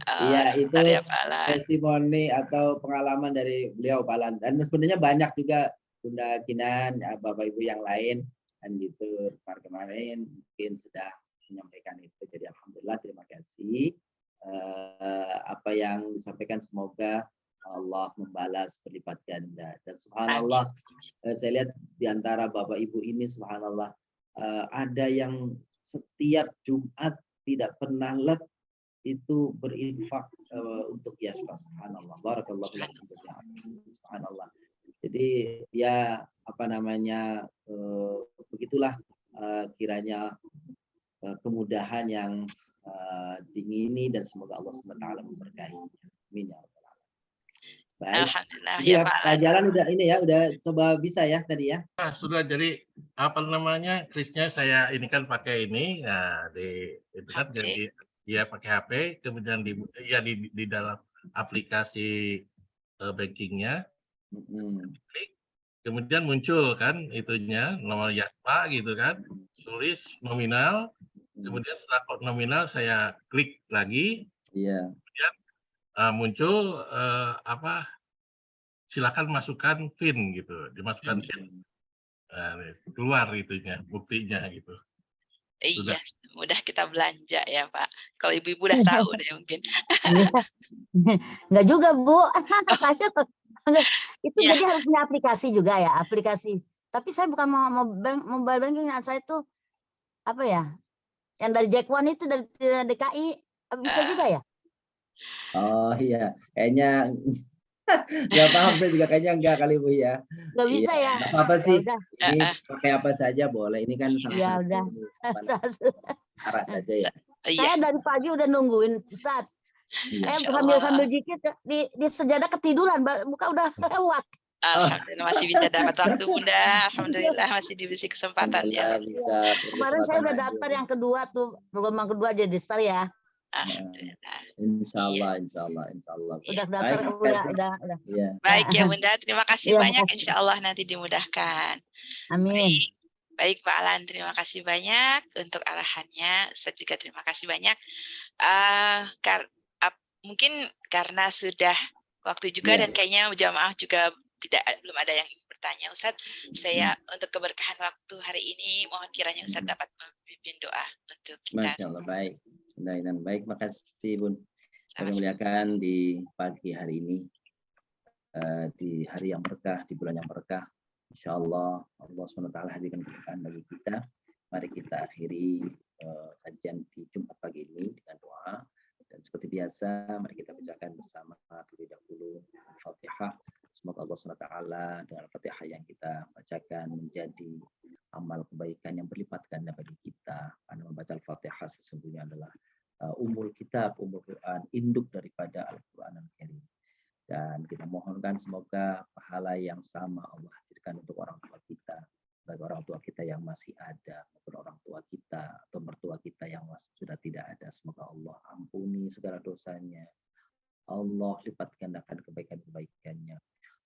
Speaker 3: Iya, itu
Speaker 1: Sebentar ya Pak Alan.
Speaker 3: testimoni atau pengalaman dari beliau Pak Alan. Dan sebenarnya banyak juga Bunda Kinan, Bapak Ibu yang lain kan gitu kemarin mungkin sudah menyampaikan itu. Jadi alhamdulillah, terima kasih. Apa yang disampaikan semoga Allah membalas berlipat ganda. Dan subhanallah, saya lihat di antara Bapak Ibu ini subhanallah ada yang setiap Jumat tidak pernah let itu berinfak untuk Yasfa, subhanallah, barakallahu lakum jami'an, subhanallah. Jadi ya apa namanya, begitulah kiranya kemudahan yang diingini dan semoga Allah SWT memberkahi. Amin ya rabbal alamin. Baik.
Speaker 1: Alhamdulillah
Speaker 3: Jadi
Speaker 1: ya Pak Alan.
Speaker 3: jalan udah ini ya, udah coba bisa ya tadi ya.
Speaker 5: Nah, sudah jadi apa namanya, krisnya saya ini kan pakai ini, nah itu kan
Speaker 1: HP.
Speaker 5: jadi ya pakai HP, kemudian di dalam aplikasi bankingnya, klik, kemudian muncul kan itunya nomor Yaspa gitu kan, tulis nominal, kemudian setelah nominal saya klik lagi,
Speaker 3: Iya.
Speaker 5: kemudian muncul apa, silakan masukkan PIN gitu, dimasukkan PIN. Nah, keluar itunya, buktinya gitu.
Speaker 1: Iya, mudah kita belanja ya Pak. Kalau ibu-ibu udah tahu deh mungkin.
Speaker 4: Enggak juga Bu, saya itu
Speaker 1: Iya.
Speaker 4: jadi harus punya aplikasi juga ya, aplikasi. Tapi saya bukan mau mobile banking, saya tuh apa ya, yang dari Jack One itu dari DKI, bisa juga ya?
Speaker 3: Oh iya, kayaknya nggak paham, saya juga kayaknya enggak kali Bu ya.
Speaker 4: Nggak bisa
Speaker 3: Iya,
Speaker 4: ya?
Speaker 3: nggak apa-apa
Speaker 4: Ya
Speaker 3: sih.
Speaker 4: udah.
Speaker 3: Ini pakai apa saja boleh. Ini kan salah
Speaker 4: Ya
Speaker 3: satu
Speaker 4: udah.
Speaker 3: apa namanya, cara saja ya.
Speaker 1: Iya.
Speaker 4: Saya dari pagi udah nungguin Ustadz.
Speaker 3: Iya.
Speaker 4: Sambil jikit di sejadah ketiduran, buka udah lewat.
Speaker 1: Alhamdulillah masih bisa dapat waktu Bunda. Alhamdulillah masih diberi kesempatan ya.
Speaker 3: Alhamdulillah bisa
Speaker 4: Kemarin saya udah daftar yang kedua tuh, gelombang kedua jadi star ya.
Speaker 1: Alhamdulillah.
Speaker 3: Insyaallah.
Speaker 4: Udah daftar, udah.
Speaker 3: Iya.
Speaker 1: Baik ya Bunda, terima kasih
Speaker 4: Iya,
Speaker 1: banyak.
Speaker 4: makasih.
Speaker 1: Insya Allah nanti dimudahkan.
Speaker 4: Amin.
Speaker 1: Baik Pak Alan, terima kasih banyak untuk arahannya. Saya juga terima kasih banyak. Mungkin karena sudah waktu juga dan kayaknya jamaah juga belum ada yang bertanya Ustadz. Saya untuk keberkahan waktu hari ini mohon kiranya Ustadz dapat memimpin doa untuk kita.
Speaker 3: Masya Allah, baik. Baik, makasih Bun. Kami muliakan di pagi hari ini, di hari yang berkah, di bulan yang berkah. Insya Allah SWT hadirkan keberkahan bagi kita. Mari kita akhiri kajian di Jumat pagi ini dengan doa. Dan seperti biasa, mari kita bacakan bersama terlebih dahulu Al-Fatihah. Semoga Allah SWT dengan Al-Fatihah yang kita bacakan menjadi amal kebaikan yang berlipat ganda bagi kita. Karena membaca Al-Fatihah sesungguhnya adalah umul kitab, umul Quran, induk daripada Al-Quran Al-Karim. Dan kita mohonkan semoga pahala yang sama Allah hadirkan untuk orang tua kita, bagi orang tua kita yang masih ada, maupun orang tua kita atau mertua kita yang sudah tidak ada. Semoga Allah ampuni segala dosanya. Allah lipat gandakan kebaikan-kebaikannya.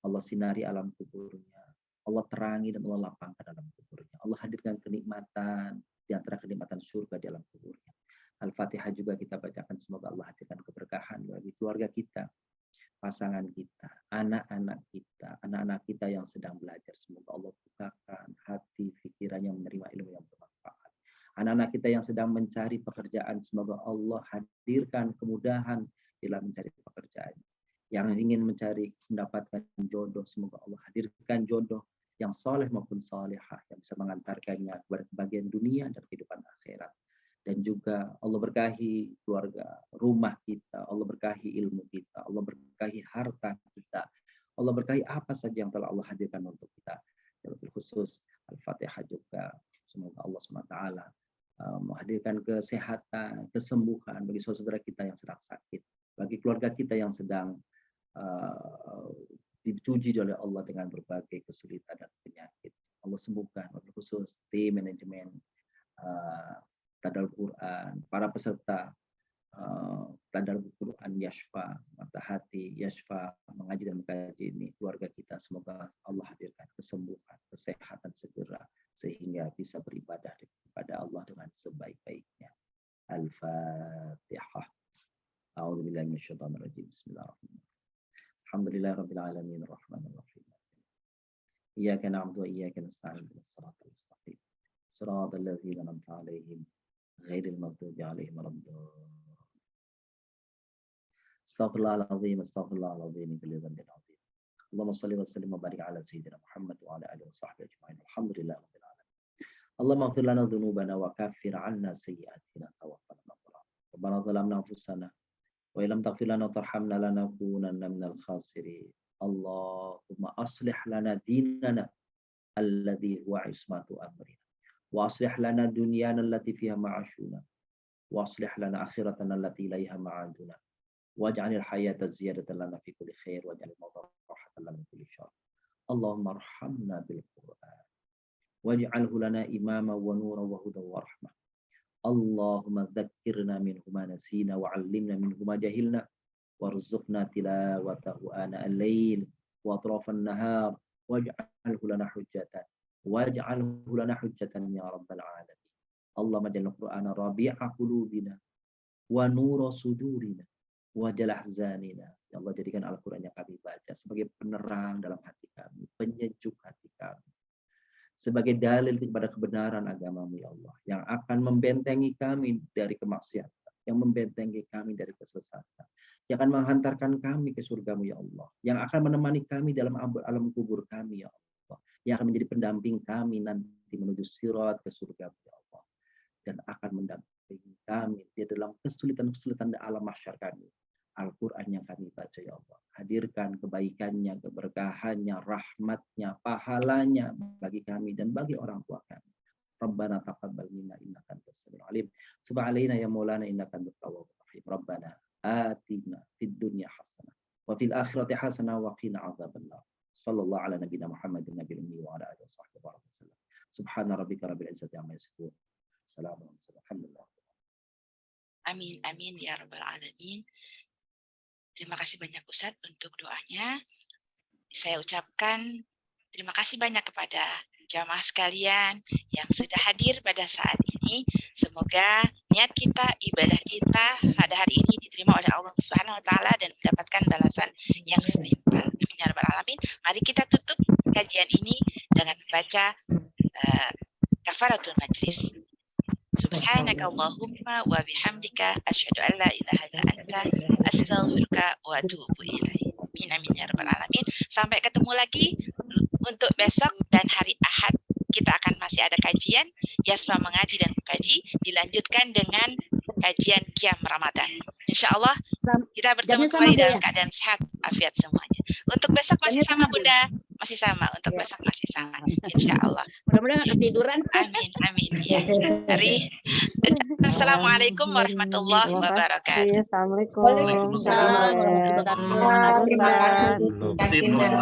Speaker 3: Allah sinari alam kuburnya. Allah terangi dan Allah lapangkan alam kuburnya. Allah hadirkan kenikmatan di antara kenikmatan surga di alam kuburnya. Al-Fatihah juga kita bacakan, semoga Allah hadirkan keberkahan bagi keluarga kita, pasangan kita, anak-anak kita yang sedang belajar. Semoga Allah bukakan hati, pikirannya menerima ilmu yang bermanfaat. Anak-anak kita yang sedang mencari pekerjaan, semoga Allah hadirkan kemudahan dalam mencari pekerjaan. Yang ingin mendapatkan jodoh, semoga Allah hadirkan jodoh yang soleh maupun solehah, yang bisa mengantarkannya kepada kebahagiaan dunia dan kehidupan akhirat. Dan juga Allah berkahi keluarga, rumah kita, Allah berkahi ilmu kita, Allah berkahi harta kita, Allah berkahi apa saja yang telah Allah hadirkan untuk kita. Terlebih khusus Al-Fatihah juga, semoga Allah SWT menghadirkan kesehatan, kesembuhan bagi saudara kita yang sedang sakit, bagi keluarga kita yang sedang dicuji oleh Allah dengan berbagai kesulitan dan penyakit. Allah sembuhkan, terlebih khusus tim manajemen Tadarus Quran, para peserta Tadarus Quran Yashfa, mata hati Yashfa, mengaji dan mengkaji ini, keluarga kita semoga Allah hadirkan kesembuhan, kesehatan segera sehingga bisa beribadah kepada Allah dengan sebaik-baiknya. Al-Fatihah. A'udzubillahi minasyaitonir rajim. Bismillahirrahmanirrahim. Alhamdulillahirabbil alamin arrahmanir rahim. Iyyaka na'budu wa iyyaka nasta'in ihdinas siratal mustaqim. Shiratal ladzina an'amta 'alaihim ghairil maghdubi 'alaihim waladdallin. Astaghfirullahaladzim, astaghfirullahaladzim, dzambin 'adzim. Allahumma shalli wa sallim wa barik 'ala sayyidina Muhammad wa 'ala alihi wa sahbihi ajma'in. Alhamdulillahirabbil alamin. Allahumma ighfir lana dhunubana wa kaffir 'anna sayyi'atina tawaffana ma'al. Rabbana zalamna anfusana wa illam taghfir lana wa tarhamna lanakunanna minal khasirin. Allahumma aslih lana dinana alladhi huwa ismatu amrina wa aslih lana dunyana allati fiha ma'ashuna wa aslih lana akhiratana allati ilaiha ma'aduna waj'alil hayata ziyadatan lana fi kulli khair waj'alil mauta rahatan lana min kulli syarr. Allahumma arhamna bil Qur'an waj'alhu lana imama wa nuran wa hudan wa rahmah. Allahumma dzakkirna minhu ma nasina wa 'allimna minhu ma jahilna warzuqna tilawatahu ana al-lail wa atrafan nahar waj'alhu lana hujjatan ya rabbal alamin. Allahumma ja'alna Qur'ana rabi'a qulubina wa nura sudurina wa jala ahzanina. Ya Allah, jadikan Al-Qur'an yang kami baca sebagai penerang dalam hati kami, penyejuk hati kami, sebagai dalil kepada kebenaran agama-Mu ya Allah, yang akan membentengi kami dari kemaksiatan, yang membentengi kami dari kesesatan, yang akan menghantarkan kami ke surga-Mu ya Allah, yang akan menemani kami dalam alam kubur kami ya Allah, yang akan menjadi pendamping kami nanti menuju sirat ke surga-Mu ya Allah, dan akan mendampingi kami di dalam kesulitan-kesulitan alam mahsyar kami. Al-Quran yang kami baca ya Allah, hadirkan kebaikannya, keberkahannya, rahmatnya, pahalanya bagi kami dan bagi orang tua kami. Rabbana taqabbal minna innaka antas samiul alim. Tub 'alaina ya maulana innaka antat tawwabur rahim. Rabbana atina fid dunya hasanah wa fil akhirati hasanah wa qina adzabannar. Sallallahu ala nabiyyina Muhammadin nabiyil ummi wa ala alihi washabbihi wasallam. Subhana rabbika rabbil izzati amma yasifun. Assalamu alaikum.
Speaker 1: Amin, amin ya rabbal alamin. Terima kasih banyak Ustadz untuk doanya. Saya ucapkan terima kasih banyak kepada jamaah sekalian yang sudah hadir pada saat ini. Semoga niat kita, ibadah kita pada hari ini diterima oleh Allah Subhanahu wa taala dan mendapatkan balasan yang setimpal. Amin ya rabbal alamin. Mari kita tutup kajian ini dengan membaca kafaratul majlis. Subhanaka Allahumma wa bihamdika asyhadu an la ilaha illa anta astaghfiruka wa atubu ilaik. Amin ya rabbal alamin. Sampai ketemu lagi untuk besok dan hari Ahad. Kita akan masih ada kajian Yasma mengaji dan mengkaji, dilanjutkan dengan kajian Qiyam Ramadan. Insyaallah kita bertemu kembali dalam keadaan sehat afiat semuanya. Untuk besok masih sama Bunda, masih sama. Untuk besok masih sama. Insyaallah.
Speaker 4: Mudah-mudahan ketiduran.
Speaker 1: Amin, amin. Ya. Assalamualaikum warahmatullahi wabarakatuh.
Speaker 6: Assalamualaikum.
Speaker 4: Waalaikumsalam warahmatullahi wabarakatuh.
Speaker 5: Terima kasih.